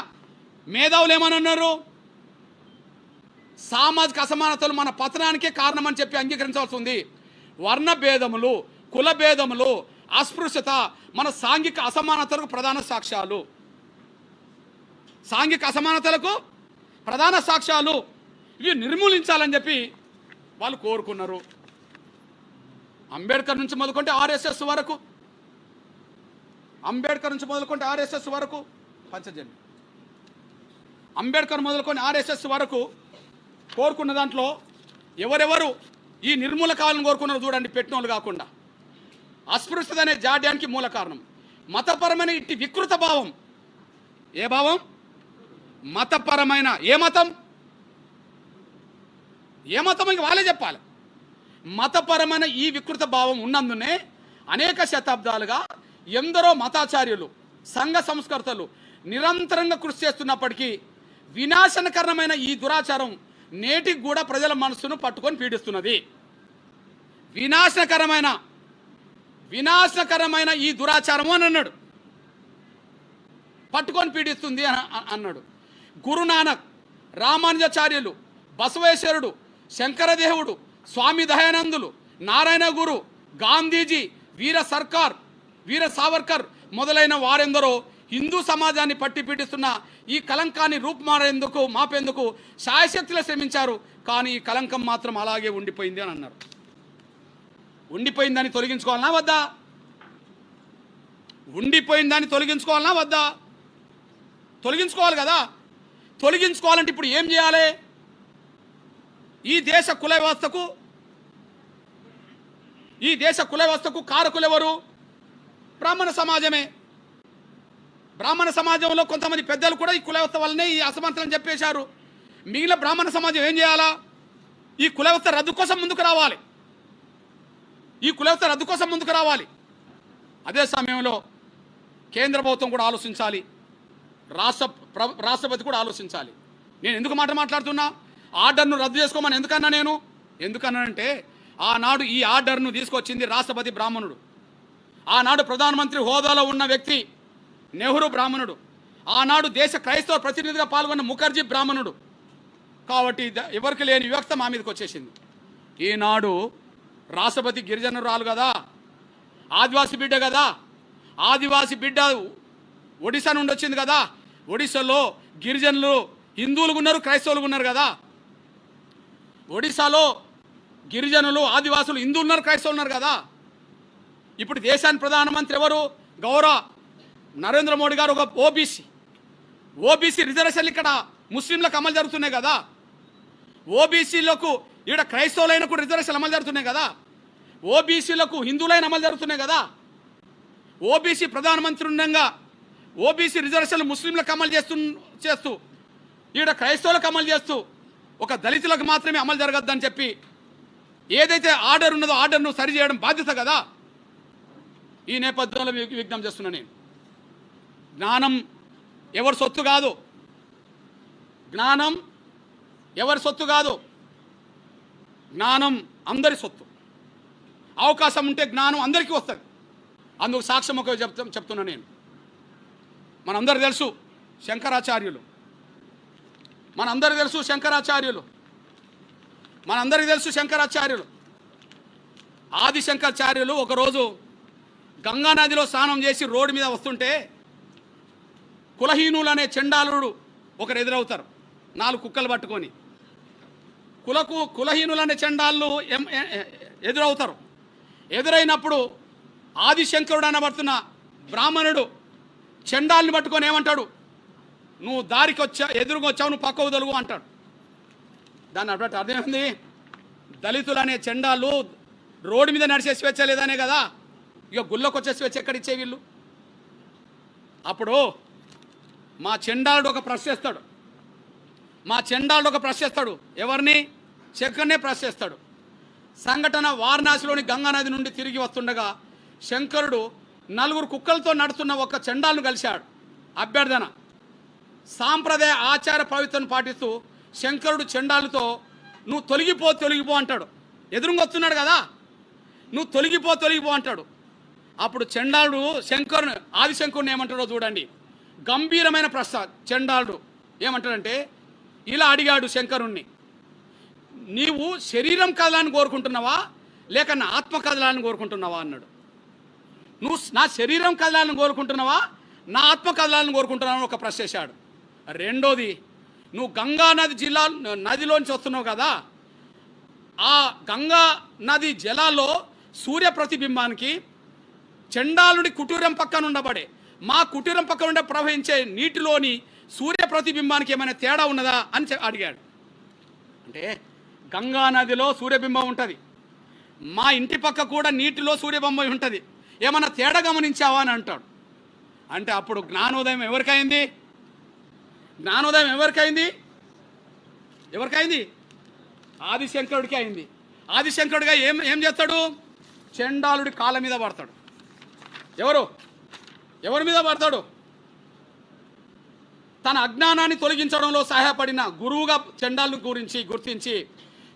మేధావులు ఏమన్నారు? సామాజిక అసమానతలు మన పతనానికే కారణమని చెప్పి అంగీకరించాల్సి ఉంది. వర్ణ భేదములు, కుల భేదములు, అస్పృశ్యత మన సాంఘిక అసమానతలకు ప్రధాన సాక్ష్యాలు. సాంఘిక అసమానతలకు ప్రధాన సాక్ష్యాలు. ఇవి నిర్మూలించాలని చెప్పి వాళ్ళు కోరుకున్నారు. అంబేద్కర్ నుంచి మొదలుకుంటే ఆర్ఎస్ఎస్ వరకు, పంచజన్య అంబేద్కర్ మొదలుకొని ఆర్ఎస్ఎస్ వరకు కోరుకున్న దాంట్లో ఎవరెవరు ఈ నిర్మూల కావాలని కోరుకున్నారు చూడండి. పెట్టినోళ్ళు కాకుండా అస్పృశ్యత అనే జాడ్యానికి మూల కారణం మతపరమైన ఇట్టి వికృత భావం. ఏ భావం? మతపరమైన. ఏ మతం? ఇంక వాళ్ళే చెప్పాలి. మతపరమైన ఈ వికృత భావం ఉన్నందునే అనేక శతాబ్దాలుగా ఎందరో మతాచార్యులు, సంఘ సంస్కర్తలు నిరంతరంగా కృషి చేస్తున్నప్పటికీ వినాశనకరమైన ఈ దురాచారం నేటికి కూడా ప్రజల మనస్సును పట్టుకొని పీడిస్తున్నది. వినాశనకరమైన ఈ దురాచారము అని అన్నాడు. పట్టుకొని పీడిస్తుంది అన్నాడు. గురునానక్, రామానుజాచార్యులు, బసవేశ్వరుడు, శంకరదేవుడు, స్వామి దయానందులు, నారాయణ గురు, గాంధీజీ, వీర సావర్కర్ మొదలైన వారెందరో హిందూ సమాజాన్ని పట్టి పీడిస్తున్న ఈ కలంకాన్ని మాపేందుకు శాయశక్తిలో శ్రమించారు. కానీ ఈ కలంకం మాత్రం అలాగే ఉండిపోయింది అని అన్నారు. ఉండిపోయిందని తొలగించుకోవాలన్నా వద్దా? తొలగించుకోవాలి కదా. తొలగించుకోవాలంటే ఇప్పుడు ఏం చేయాలి? ఈ దేశ కుల వ్యవస్థకు కారకులు ఎవరు? బ్రాహ్మణ సమాజమే. బ్రాహ్మణ సమాజంలో కొంతమంది పెద్దలు కూడా ఈ కుల వ్యవస్థ వల్లనే ఈ అసమానతలను చెప్పేశారు. మిగిలిన బ్రాహ్మణ సమాజం ఏం చేయాలా? ఈ కుల వ్యవస్థ రద్దు కోసం ముందుకు రావాలి. అదే సమయంలో కేంద్ర ప్రభుత్వం కూడా ఆలోచించాలి, రాష్ట్రపతి కూడా ఆలోచించాలి. నేను ఎందుకు మాట్లాడుతున్నా? ఆర్డర్ను రద్దు చేసుకోమని ఎందుకన్నానంటే ఆనాడు ఈ ఆర్డర్ను తీసుకొచ్చింది రాష్ట్రపతి బ్రాహ్మణుడు. ఆనాడు ప్రధానమంత్రి హోదాలో ఉన్న వ్యక్తి నెహ్రూ బ్రాహ్మణుడు. ఆనాడు దేశ క్రైస్తవ ప్రతినిధిగా పాల్గొన్న ముఖర్జీ బ్రాహ్మణుడు. కాబట్టి ఎవరికి లేని వివక్ష మా మీదకి వచ్చేసింది. ఈనాడు రాష్ట్రపతి గిరిజనురాలు కదా, ఆదివాసీ బిడ్డ కదా. ఆదివాసీ బిడ్డ ఒడిశా నుండి వచ్చింది కదా. ఒడిశాలో గిరిజనులు హిందువులు ఉన్నారు, క్రైస్తవులు ఉన్నారు కదా. ఒడిశాలో గిరిజనులు, ఆదివాసులు, హిందువులు ఉన్నారు, క్రైస్తవులు ఉన్నారు కదా. ఇప్పుడు దేశానికి ప్రధానమంత్రి ఎవరు? గౌరవ నరేంద్ర మోడీ గారు ఒక ఓబీసీ రిజర్వేషన్లు ఇక్కడ ముస్లింలకు అమలు జరుగుతున్నాయి కదా. ఓబీసీలకు ఇక్కడ క్రైస్తవులైన కూడా రిజర్వేషన్లు అమలు జరుగుతున్నాయి కదా. ఓబీసీలకు హిందువులైన అమలు జరుగుతున్నాయి కదా. ఓబీసీ ప్రధానమంత్రి ఉండగా ఓబీసీ రిజర్వేషన్లు ముస్లింలకు అమలు చేస్తూ ఇక్కడ క్రైస్తవులకు అమలు చేస్తూ ఒక దళితులకు మాత్రమే అమలు జరగద్దని చెప్పి ఏదైతే ఆర్డర్ ఉన్నదో ఆర్డర్ను సరిచేయడం బాధ్యత కదా. ఈ నేపథ్యంలో విజ్ఞప్తి చేస్తున్నా నేను. జ్ఞానం ఎవరి సొత్తు కాదు. జ్ఞానం అందరి సొత్తు. అవకాశం ఉంటే జ్ఞానం అందరికీ వస్తుంది. అందుకు సాక్ష్యం ఒక చెప్తున్నా నేను. మనందరూ తెలుసు శంకరాచార్యులు. ఆదిశంకరాచార్యులు ఒకరోజు గంగా నదిలో స్నానం చేసి రోడ్డు మీద వస్తుంటే కులహీనులు అనే చండాలుడు ఒకరు ఎదురవుతారు, 4 కుక్కలు పట్టుకొని. కులహీనులు అనే చండాలు ఎదురవుతారు. ఎదురైనప్పుడు ఆదిశంకరుడు అనబడుతున్న బ్రాహ్మణుడు చండాల్ని పట్టుకొని ఏమంటాడు, నువ్వు దారికి ఎదురుగా వచ్చావు, నువ్వు పక్కకు తొలుగు అంటాడు. దాన్ని అన్నట్టు అర్థమైంది, దళితులు అనే చండాలు రోడ్డు మీద నడిచే స్వేచ్ఛ లేదనే కదా, ఇక గుళ్ళకు వచ్చే స్వేచ్ఛ ఎక్కడిచ్చే వీళ్ళు. అప్పుడు మా చండాలుడు ఒక ప్రశ్నిస్తాడు, ఎవరిని? శంకర్నే ప్రశ్నిస్తాడు. సంఘటన వారణాసిలోని గంగానది నుండి తిరిగి వస్తుండగా శంకరుడు 4 కుక్కలతో నడుస్తున్న ఒక చండాలను కలిశాడు. అభ్యర్థన సాంప్రదాయ ఆచార పవిత్రను పాటిస్తూ శంకరుడు చండాలతో నువ్వు తొలగిపో అంటాడు. ఎదురుగొస్తున్నాడు కదా, నువ్వు తొలగిపో అంటాడు. అప్పుడు చండాలుడు ఆదిశంకరుని ఏమంటాడో చూడండి. గంభీరమైన ప్రశ్న. చండాలుడు ఏమంటాడంటే ఇలా అడిగాడు శంకరుణ్ణి, నీవు శరీరం కదలాన్ని కోరుకుంటున్నావా లేక నా ఆత్మ కదలాన్ని కోరుకుంటున్నావా అన్నాడు. నువ్వు నా శరీరం కదలాన్ని కోరుకుంటున్నావా నా ఆత్మ కదలాన్ని కోరుకుంటున్నావా అని ఒక ప్రశ్న వేశాడు. రెండోది, నువ్వు గంగా నదిలోంచి వస్తున్నావు కదా, ఆ గంగా నది జలాల్లో సూర్య ప్రతిబింబానికి చండాలుడి కుటీరం పక్కన ఉండబడే మా కుటీరం పక్కన ఉండే ప్రవహించే నీటిలోని సూర్య ప్రతిబింబానికి ఏమైనా తేడా ఉన్నదా అని అడిగాడు. అంటే గంగా నదిలో సూర్యబింబం ఉంటుంది, మా ఇంటి పక్క కూడా నీటిలో సూర్యబింబం ఉంటుంది, ఏమన్నా తేడా గమనించావా అని అంటాడు. అంటే అప్పుడు జ్ఞానోదయం ఎవరికైంది? ఆదిశంకరుడికి అయింది. ఆదిశంకరుడిగా ఏం చేస్తాడు? చండాలుడి కాళ్ళ మీద పడతాడు. ఎవరి మీద పడతాడు? తన అజ్ఞానాన్ని తొలగించడంలో సహాయపడిన గురువుగా చండాలు గురించి గుర్తించి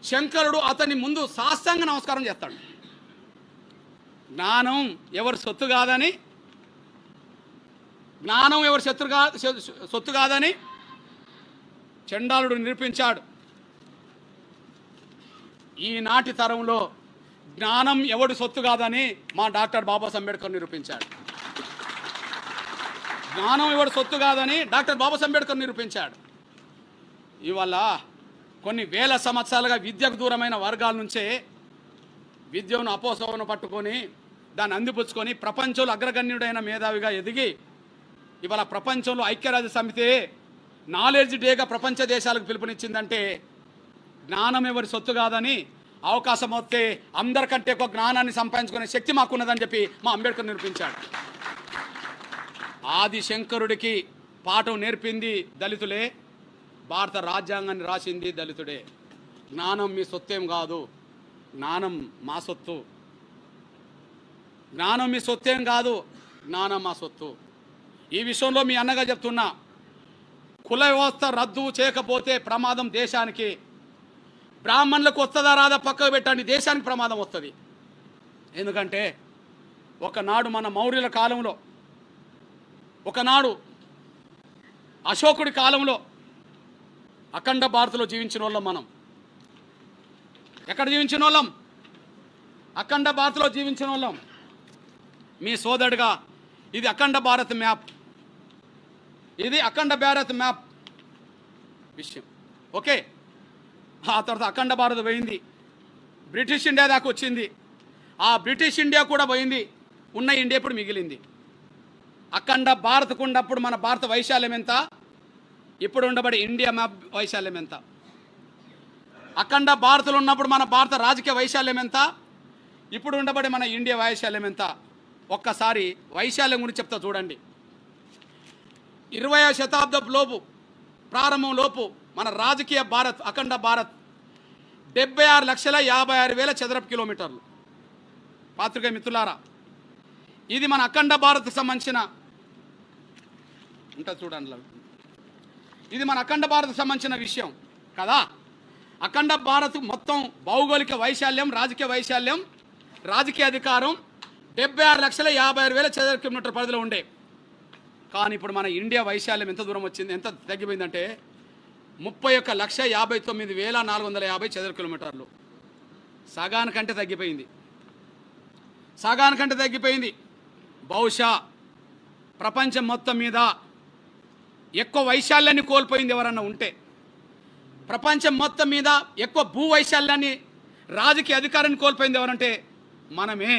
శంకరుడు అతని ముందు సాష్టాంగ నమస్కారం చేస్తాడు. జ్ఞానం ఎవరి సొత్తు కాదని చండాలుడు నిరూపించాడు. ఈనాటి తరంలో జ్ఞానం ఎవడి సొత్తు కాదని మా డాక్టర్ బాబాసాహెబ్ అంబేద్కర్ నిరూపించాడు. జ్ఞానం ఎవడి సొత్తు కాదని డాక్టర్ బాబాసాహెబ్ అంబేద్కర్ నిరూపించాడు. ఇవాళ కొన్ని వేల సంవత్సరాలుగా విద్యకు దూరమైన వర్గాల నుంచే విద్యను అపోసవను పట్టుకొని దాన్ని అందిపుచ్చుకొని ప్రపంచంలో అగ్రగణ్యుడైన మేధావిగా ఎదిగి ఇవాళ ప్రపంచంలో ఐక్యరాజ్య సమితి నాలెడ్జ్ డేగా ప్రపంచ దేశాలకు పిలుపునిచ్చిందంటే జ్ఞానం ఎవరి సొత్తు కాదని, అవకాశం వస్తే అందరికంటే ఎక్కువ జ్ఞానాన్ని సంపాదించుకునే శక్తి మాకున్నదని చెప్పి మా అంబేద్కర్ నిరూపించాడు. ఆదిశంకరుడికి పాఠం నేర్పింది దళితులే, భారత రాజ్యాంగాన్ని రాసింది దళితుడే. జ్ఞానం మీ సొత్తేం కాదు, జ్ఞానం మా సొత్తు. జ్ఞానం మీ సొత్తేం కాదు, జ్ఞానం మా సొత్తు. ఈ విషయంలో మీ అన్నగా చెప్తున్నా, కుల వ్యవస్థ రద్దు చేయకపోతే ప్రమాదం దేశానికి. బ్రాహ్మణులకు వస్తుందా రాదా పక్కకు పెట్టండి, దేశానికి ప్రమాదం వస్తుంది. ఎందుకంటే ఒకనాడు మన మౌర్యుల కాలంలో, ఒకనాడు అశోకుడి కాలంలో అఖండ భారత్లో జీవించిన వాళ్ళం మనం. ఎక్కడ జీవించిన వాళ్ళం? అఖండ భారత్లో జీవించిన వాళ్ళం. మీ సోదరుడిగా ఇది అఖండ భారత్ మ్యాప్, ఇది అఖండ భారత్ మ్యాప్ విషయం. ఓకే, ఆ తర్వాత అఖండ భారత్ పోయింది, బ్రిటిష్ ఇండియా దాకా వచ్చింది. ఆ బ్రిటిష్ ఇండియా కూడా పోయింది, ఉన్న ఇండియా ఇప్పుడు మిగిలింది. అఖండ భారత్కు ఉన్నప్పుడు మన భారత వైశాల్యం ఎంత, ఇప్పుడు ఉండబడే ఇండియా మ్యాప్ వైశాల్యం ఎంత? అఖండ భారత్లో ఉన్నప్పుడు మన భారత రాజకీయ వైశాల్యం ఎంత, ఇప్పుడు ఉండబడే మన ఇండియా వైశాల్యం ఎంత? ఒక్కసారి వైశాల్యం గురించి చెప్తా చూడండి. 20వ శతాబ్దపు లోపు, ప్రారంభం లోపు మన రాజకీయ భారత్, అఖండ భారత్ 76,56,000 చదరపు కిలోమీటర్లు. పాత్రికేయ మిత్రులారా, ఇది మన అఖండ భారత్కు సంబంధించిన ఉంటుంది చూడండి, ఇది మన అఖండ భారత్కు సంబంధించిన విషయం కదా. అఖండ భారత్ మొత్తం భౌగోళిక వైశాల్యం, రాజకీయ వైశాల్యం, రాజకీయ అధికారం 76,56,000 చదరపు కిలోమీటర్ పరిధిలో ఉండే. కానీ ఇప్పుడు మన ఇండియా వైశాల్యం ఎంత దూరం వచ్చింది, ఎంత తగ్గిపోయిందంటే 31,59,450 చదరపు కిలోమీటర్లు. సగానికంటే తగ్గిపోయింది. బహుశా ప్రపంచం మొత్తం మీద ఎక్కువ వైశాల్యాన్ని కోల్పోయింది ఎవరన్నా ఉంటే, ప్రపంచం మొత్తం మీద ఎక్కువ భూ వైశాల్యాన్ని, రాజకీయ అధికారాన్ని కోల్పోయింది ఎవరంటే మనమే.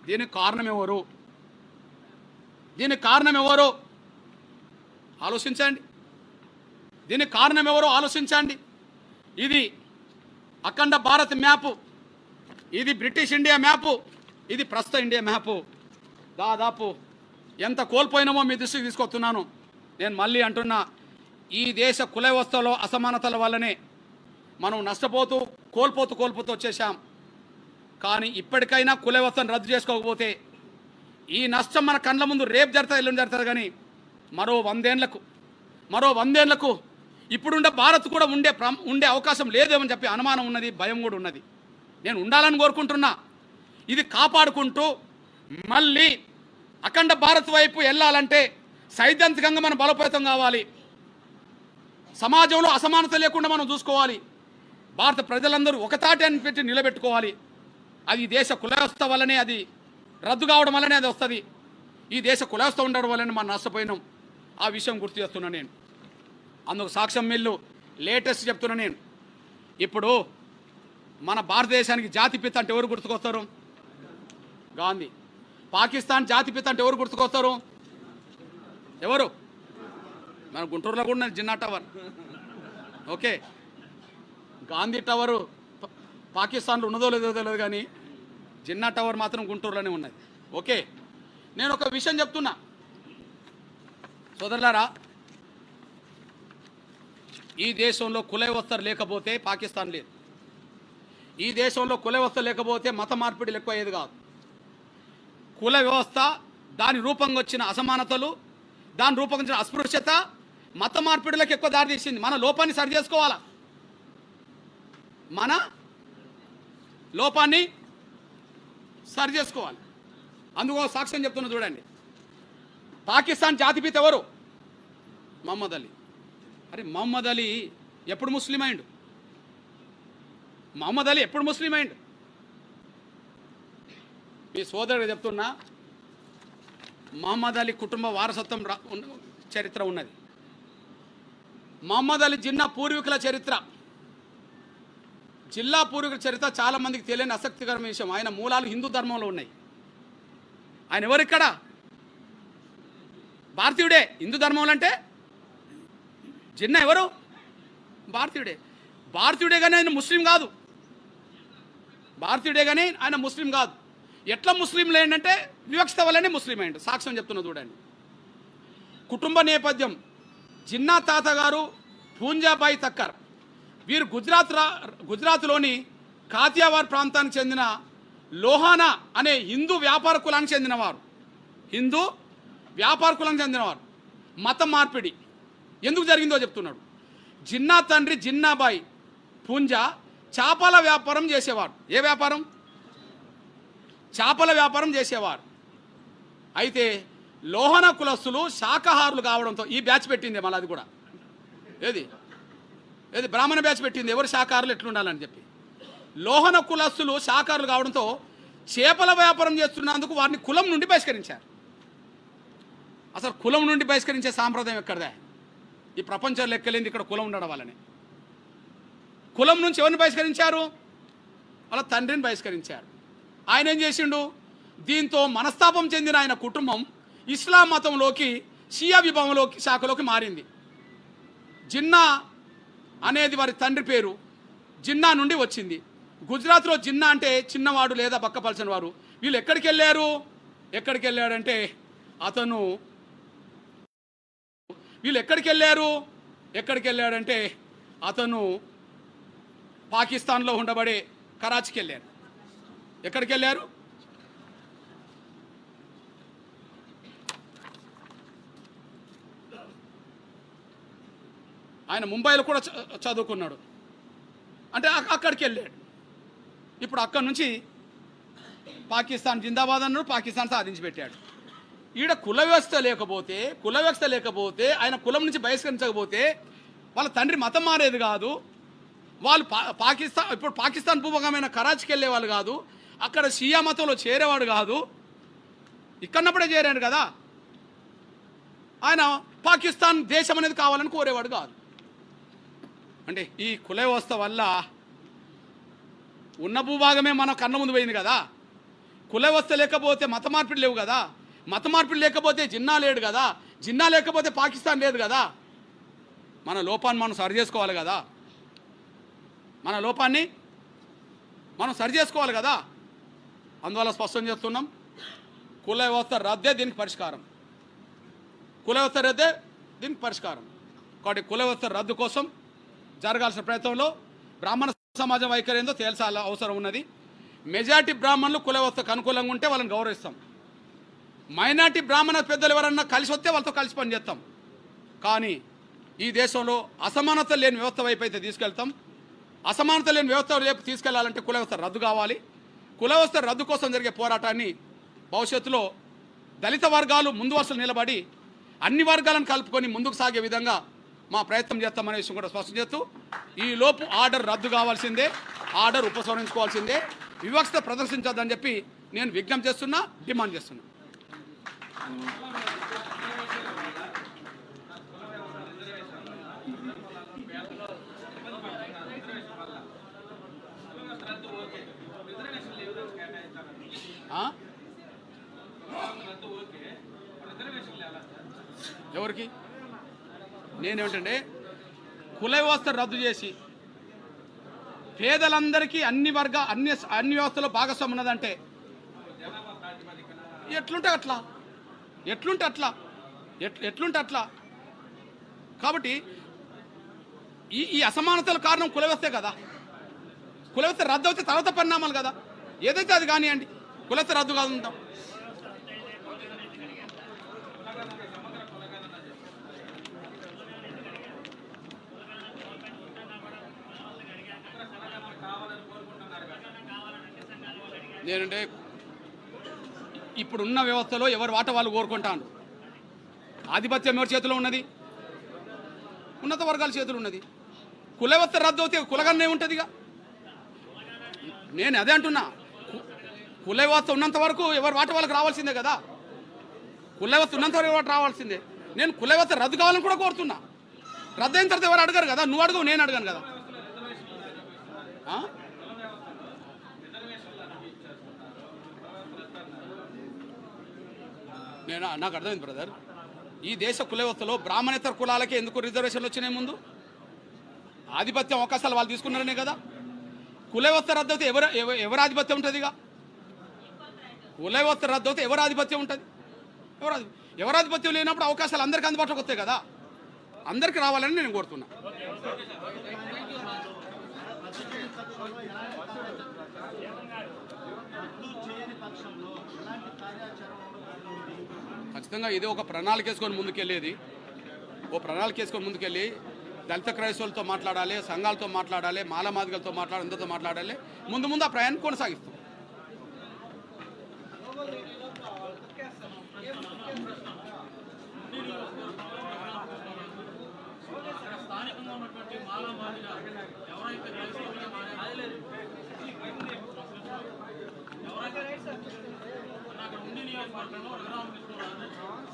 దీనికి కారణం ఎవరు? దీనికి కారణం ఎవరు ఆలోచించండి. దీనికి కారణం ఎవరో ఆలోచించండి. ఇది అఖండ భారత్ మ్యాపు, ఇది బ్రిటిష్ ఇండియా మ్యాపు, ఇది ప్రస్తుత ఇండియా మ్యాపు. దాదాపు ఎంత కోల్పోయినామో మీ దృష్టికి తీసుకొస్తున్నాను. నేను మళ్ళీ అంటున్నా, ఈ దేశ కుల వ్యవస్థలో అసమానతల వల్లనే మనం నష్టపోతూ కోల్పోతూ వచ్చేసాం. కానీ ఇప్పటికైనా కుల వ్యవస్థను రద్దు చేసుకోకపోతే ఈ నష్టం మన కళ్ళ ముందు రేపు జరుగుతుంది, ఎల్లుండి జరుగుతుంది. కానీ మరో 100 ఏళ్లకు ఇప్పుడుండే భారత్ కూడా ఉండే అవకాశం లేదేమని చెప్పి అనుమానం ఉన్నది, భయం కూడా ఉన్నది. నేను ఉండాలని కోరుకుంటున్నా. ఇది కాపాడుకుంటూ మళ్ళీ అఖండ భారత్ వైపు వెళ్ళాలంటే సైద్ధాంతికంగా మనం బలోపేతం కావాలి. సమాజంలో అసమానత లేకుండా మనం చూసుకోవాలి. భారత ప్రజలందరూ ఒకతాటి అని పెట్టి నిలబెట్టుకోవాలి. అది దేశ కుల వ్యవస్థ వల్లనే, అది రద్దు కావడం వల్లనే అది వస్తుంది. ఈ దేశ కుల వ్యవస్థ ఉండడం వల్లనే మనం నష్టపోయినాం. ఆ విషయం గుర్తు చేస్తున్నా నేను. అందుకు సాక్ష్యం మిల్లు లేటెస్ట్ చెప్తున్నా నేను. ఇప్పుడు మన భారతదేశానికి జాతిపిత అంటే ఎవరు గుర్తుకొస్తారు? గాంధీ. పాకిస్తాన్ జాతిపిత అంటే ఎవరు గుర్తుకొస్తారు? ఎవరు? మన గుంటూరులో కూడా ఉన్నది Jinnah tower. Okay, Gandhi tower పాకిస్తాన్లో ఉన్నదో లేదో తెలియదు, కానీ జిన్నా టవర్ మాత్రం గుంటూరులోనే ఉన్నది. ఓకే, నేను ఒక విషయం చెప్తున్నా సోదరులారా. ఈ దేశంలో కుల వ్యవస్థ లేకపోతే పాకిస్తాన్ లేదు. ఈ దేశంలో కుల వ్యవస్థ లేకపోతే మత మార్పిడిలు ఎక్కువ అయ్యేది కాదు. కుల వ్యవస్థ, దాని రూపంగా వచ్చిన అసమానతలు, దాని రూపంగా వచ్చిన అస్పృశ్యత మత మార్పిడులకు ఎక్కువ దారి తీసింది. మన లోపాన్ని సరి చేసుకోవాలా, మన లోపాన్ని సరి చేసుకోవాలి. అందుకో సాక్ష్యం చెప్తున్నా చూడండి. పాకిస్తాన్ జాతిపిత ఎవరు? మహమ్మద్ అలీ. అరే మహమ్మద్ అలీ ఎప్పుడు ముస్లిం అయిండు? మహమ్మద్ అలీ ఎప్పుడు ముస్లిం అయిండు? మీ సోదరుడు చెప్తున్నా, మహమ్మద్ అలీ కుటుంబ వారసత్వం చరిత్ర ఉన్నది. మహమ్మద్ అలీ జిన్నా పూర్వీకుల చరిత్ర, జిల్లా పూర్వీకుల చరిత్ర చాలామందికి తెలియని ఆసక్తికరమైన విషయం. ఆయన మూలాలు హిందూ ధర్మంలో ఉన్నాయి. ఆయన ఎవరిక్కడ? భారతీయుడే. హిందూ ధర్మంలో అంటే జిన్నా ఎవరు? భారతీయుడే. భారతీయుడే కానీ ఆయన ముస్లిం కాదు. భారతీయుడే కానీ ఆయన ముస్లిం కాదు. ఎట్లా ముస్లింలు ఏంటంటే వివక్షత వల్లనే ముస్లిం అయ్యిండు. సాక్ష్యం చెప్తున్నా చూడండి. కుటుంబ నేపథ్యం, జిన్నా తాతగారు పూంజాబాయి తక్కర్. వీరు గుజరాత్లోని కాతియావార్ ప్రాంతానికి చెందిన లోహానా అనే హిందూ వ్యాపార కులానికి చెందినవారు. హిందూ వ్యాపార కులానికి చెందినవారు. మత మార్పిడి ఎందుకు జరిగిందో చెప్తున్నాడు. జిన్నా తండ్రి జిన్నాబాయి పూంజా చేపల వ్యాపారం చేసేవారు. ఏ వ్యాపారం? చేపల వ్యాపారం చేసేవారు. అయితే లోహన కులస్తులు శాకాహారులు కావడంతో ఈ బ్యాచ్ పెట్టింది. మళ్ళీ అది కూడా ఏది బ్రాహ్మణ బ్యాచ్ పెట్టింది. ఎవరు శాకాహారులు ఎట్లుండాలని చెప్పి. లోహన కులస్తులు శాకాహారులు కావడంతో చేపల వ్యాపారం చేస్తున్నందుకు వారిని కులం నుండి బహిష్కరించారు. అసలు కులం నుండి బహిష్కరించే సాంప్రదాయం ఎక్కడదా? ఈ ప్రపంచంలో లెక్కలేంది ఇక్కడ కులం ఉండడం వల్లనే. కులం నుంచి ఎవరిని బహిష్కరించారు? వాళ్ళ తండ్రిని బహిష్కరించారు. ఆయన ఏం చేసిండు? దీంతో మనస్తాపం చెందిన ఆయన కుటుంబం ఇస్లాం మతంలోకి, షియా విభాగంలోకి, శాఖలోకి మారింది. జిన్నా అనేది వారి తండ్రి పేరు. జిన్నా నుండి వచ్చింది. గుజరాత్లో జిన్నా అంటే చిన్నవాడు లేదా బక్కపలసిన వారు. వీళ్ళు ఎక్కడికి వెళ్ళాడంటే అతను పాకిస్తాన్లో ఉండబడే కరాచీకి వెళ్ళారు. ఎక్కడికి వెళ్ళారు? ఆయన ముంబైలో కూడా చదువుకున్నాడు. అంటే అక్కడికి వెళ్ళాడు. ఇప్పుడు అక్కడి నుంచి పాకిస్తాన్ జిందాబాద్ అన్నాడు, పాకిస్తాన్ సాధించి పెట్టాడు. ఈడ కుల వ్యవస్థ లేకపోతే ఆయన కులం నుంచి బహిష్కరించకపోతే వాళ్ళ తండ్రి మతం మారేది కాదు. వాళ్ళు పాకిస్తాన్ భూభాగమైన కరాచీకి వెళ్ళేవాళ్ళు కాదు. అక్కడ షియా మతంలో చేరేవాడు కాదు. ఇక్కడన్నప్పుడే చేరాడు కదా. ఆయన పాకిస్తాన్ దేశం అనేది కావాలని కోరేవాడు కాదు. అంటే ఈ కుల వ్యవస్థ వల్ల ఉన్న భూభాగమే మన కన్న ముందు పోయింది కదా. కుల వ్యవస్థ లేకపోతే మత మార్పిడి లేవు కదా. మత మార్పిడి లేకపోతే జిన్నా లేడు కదా. జిన్నా లేకపోతే పాకిస్తాన్ లేదు కదా. మన లోపాన్ని మనం సరి చేసుకోవాలి కదా. మన లోపాన్ని మనం సరి చేసుకోవాలి కదా. అందువల్ల స్పష్టం చేస్తున్నాం, కుల వ్యవస్థ రద్దే దీనికి పరిష్కారం. కుల వ్యవస్థ రద్దే దీనికి పరిష్కారం. కాబట్టి కుల వ్యవస్థ రద్దు కోసం జరగాల్సిన ప్రయత్నంలో బ్రాహ్మణ సమాజం వైఖరి ఏందో తేల్చాల అవసరం ఉన్నది. మెజారిటీ బ్రాహ్మణులు కుల వ్యవస్థకు అనుకూలంగా ఉంటే వాళ్ళని గౌరవిస్తాం. మైనార్టీ బ్రాహ్మణ పెద్దలు ఎవరన్నా కలిసి వస్తే వాళ్ళతో కలిసి పనిచేస్తాం. కానీ ఈ దేశంలో అసమానత లేని వ్యవస్థ వైపు అయితే తీసుకెళ్తాం. అసమానత లేని వ్యవస్థ వైపు తీసుకెళ్లాలంటే కుల వ్యవస్థ రద్దు కావాలి. కుల వ్యవస్థ రద్దు కోసం జరిగే పోరాటాన్ని భవిష్యత్తులో దళిత వర్గాలు ముందు వరుసలు నిలబడి అన్ని వర్గాలను కలుపుకొని ముందుకు సాగే విధంగా మా ప్రయత్నం చేస్తామనే విషయం కూడా స్పష్టం చేస్తూ, ఈ లోపు ఆర్డర్ రద్దు కావాల్సిందే, ఆర్డర్ ఉపసంహరించుకోవాల్సిందే, వివక్షత ప్రదర్శించొద్దని చెప్పి నేను విజ్ఞప్తి చేస్తున్నా, డిమాండ్ చేస్తున్నా. ఎవరికి? నేనేమిటంటే కుల వ్యవస్థ రద్దు చేసి పేదలందరికీ అన్ని వ్యవస్థలో భాగస్వామ్యం ఉన్నదంటే ఎట్లుంటే అట్లా. కాబట్టి ఈ అసమానతల కారణం కుల వ్యవస్థే కదా. కుల వ్యవస్థ రద్దు అవుతే తర్వాత పరిణామాలు కదా. ఏదైతే అది కానివ్వండి, కుల వ్యవస్థ రద్దు కాదు ఉంటాం. నేనంటే ఇప్పుడున్న వ్యవస్థలో ఎవరు వాట వాళ్ళు కోరుకుంటాను. ఆధిపత్యం ఎవరి చేతిలో ఉన్నది? ఉన్నత వర్గాల చేతులు ఉన్నది. కుల వ్యవస్థ రద్దు అవుతే కులగన్నే ఉంటుందిగా. నేను అదే అంటున్నా, కుల వ్యవస్థ ఉన్నంత వరకు ఎవరు వాట వాళ్ళకి రావాల్సిందే కదా. కుల వ్యవస్థ ఉన్నంత వరకు ఎవరు రావాల్సిందే. నేను కుల వ్యవస్థ రద్దు కావాలని కూడా కోరుతున్నా. రద్దు అయిన తర్వాత ఎవరు అడగారు కదా. నువ్వు అడుగు, నేను అడగాను కదా. నాకు అర్థమైంది బ్రదర్. ఈ దేశ కుల వ్యవస్థలో బ్రాహ్మణేతర కులాలకే ఎందుకు రిజర్వేషన్లు వచ్చినాయి? ముందు ఆధిపత్యం అవకాశాలు వాళ్ళు తీసుకున్నారనే కదా. కుల వ్యవస్థ రద్దు అయితే ఎవరు ఆధిపత్యం ఉంటుందిగా? కుల వ్యవస్థ రద్దు అయితే ఎవరు ఆధిపత్యం ఉంటుంది? ఎవరు ఆధిపత్యం లేనప్పుడు అవకాశాలు అందరికీ అందుబాటులోకి వస్తాయి కదా. అందరికీ రావాలని నేను కోరుతున్నా. ఖచ్చితంగా ఇది ఒక ప్రణాళిక వేసుకొని ముందుకెళ్ళేది. ప్రణాళిక వేసుకొని ముందుకెళ్ళి దళిత క్రైస్తవులతో మాట్లాడాలి, సంఘాలతో మాట్లాడాలి, మాలమాదిగలతో మాట్లాడాలి, అందరితో మాట్లాడాలి. ముందు ఆ ప్రయాణం కొనసాగిస్తాం.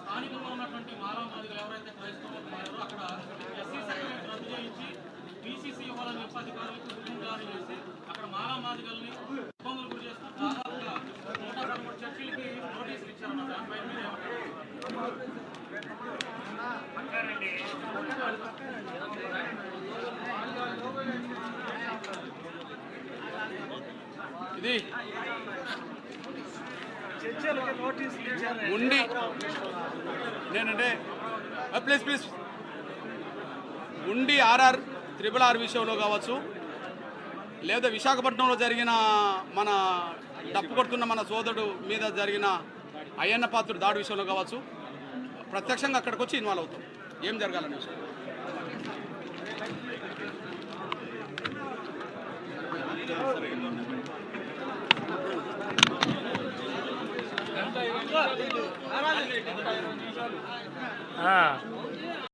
స్థానికంగా ఉన్నటువంటి మాలామాదిగలు ఎవరైతే క్రైస్తవులకు మారారో అక్కడ ఎస్సీ సర్టిఫికేట్ రద్దు చేయించి బీసీసీ ఇవ్వాలని చెప్పి అధికారులకు బిల్లింగ్ జారీ చేసి అక్కడ మాలామాదిగల్ని ఇబ్బందులు గురి చేస్తూ దాదాపుగా 113 చర్చిలకి నోటీసులు ఇచ్చారన్న దానిపై మీరు ఇది ఉండి నేనంటే ప్లీజ్ ఉండి RRR విషయంలో కావచ్చు, లేదా విశాఖపట్నంలో జరిగిన మన డప్పు కొడుతున్న మన సోదరుడు మీద జరిగిన అయ్యన్న పాత్రుడు దాడి విషయంలో కావచ్చు, ప్రత్యక్షంగా అక్కడికి వచ్చి ఇన్వాల్వ్ అవుతాం ఏం జరగాలనే విషయం. ఆ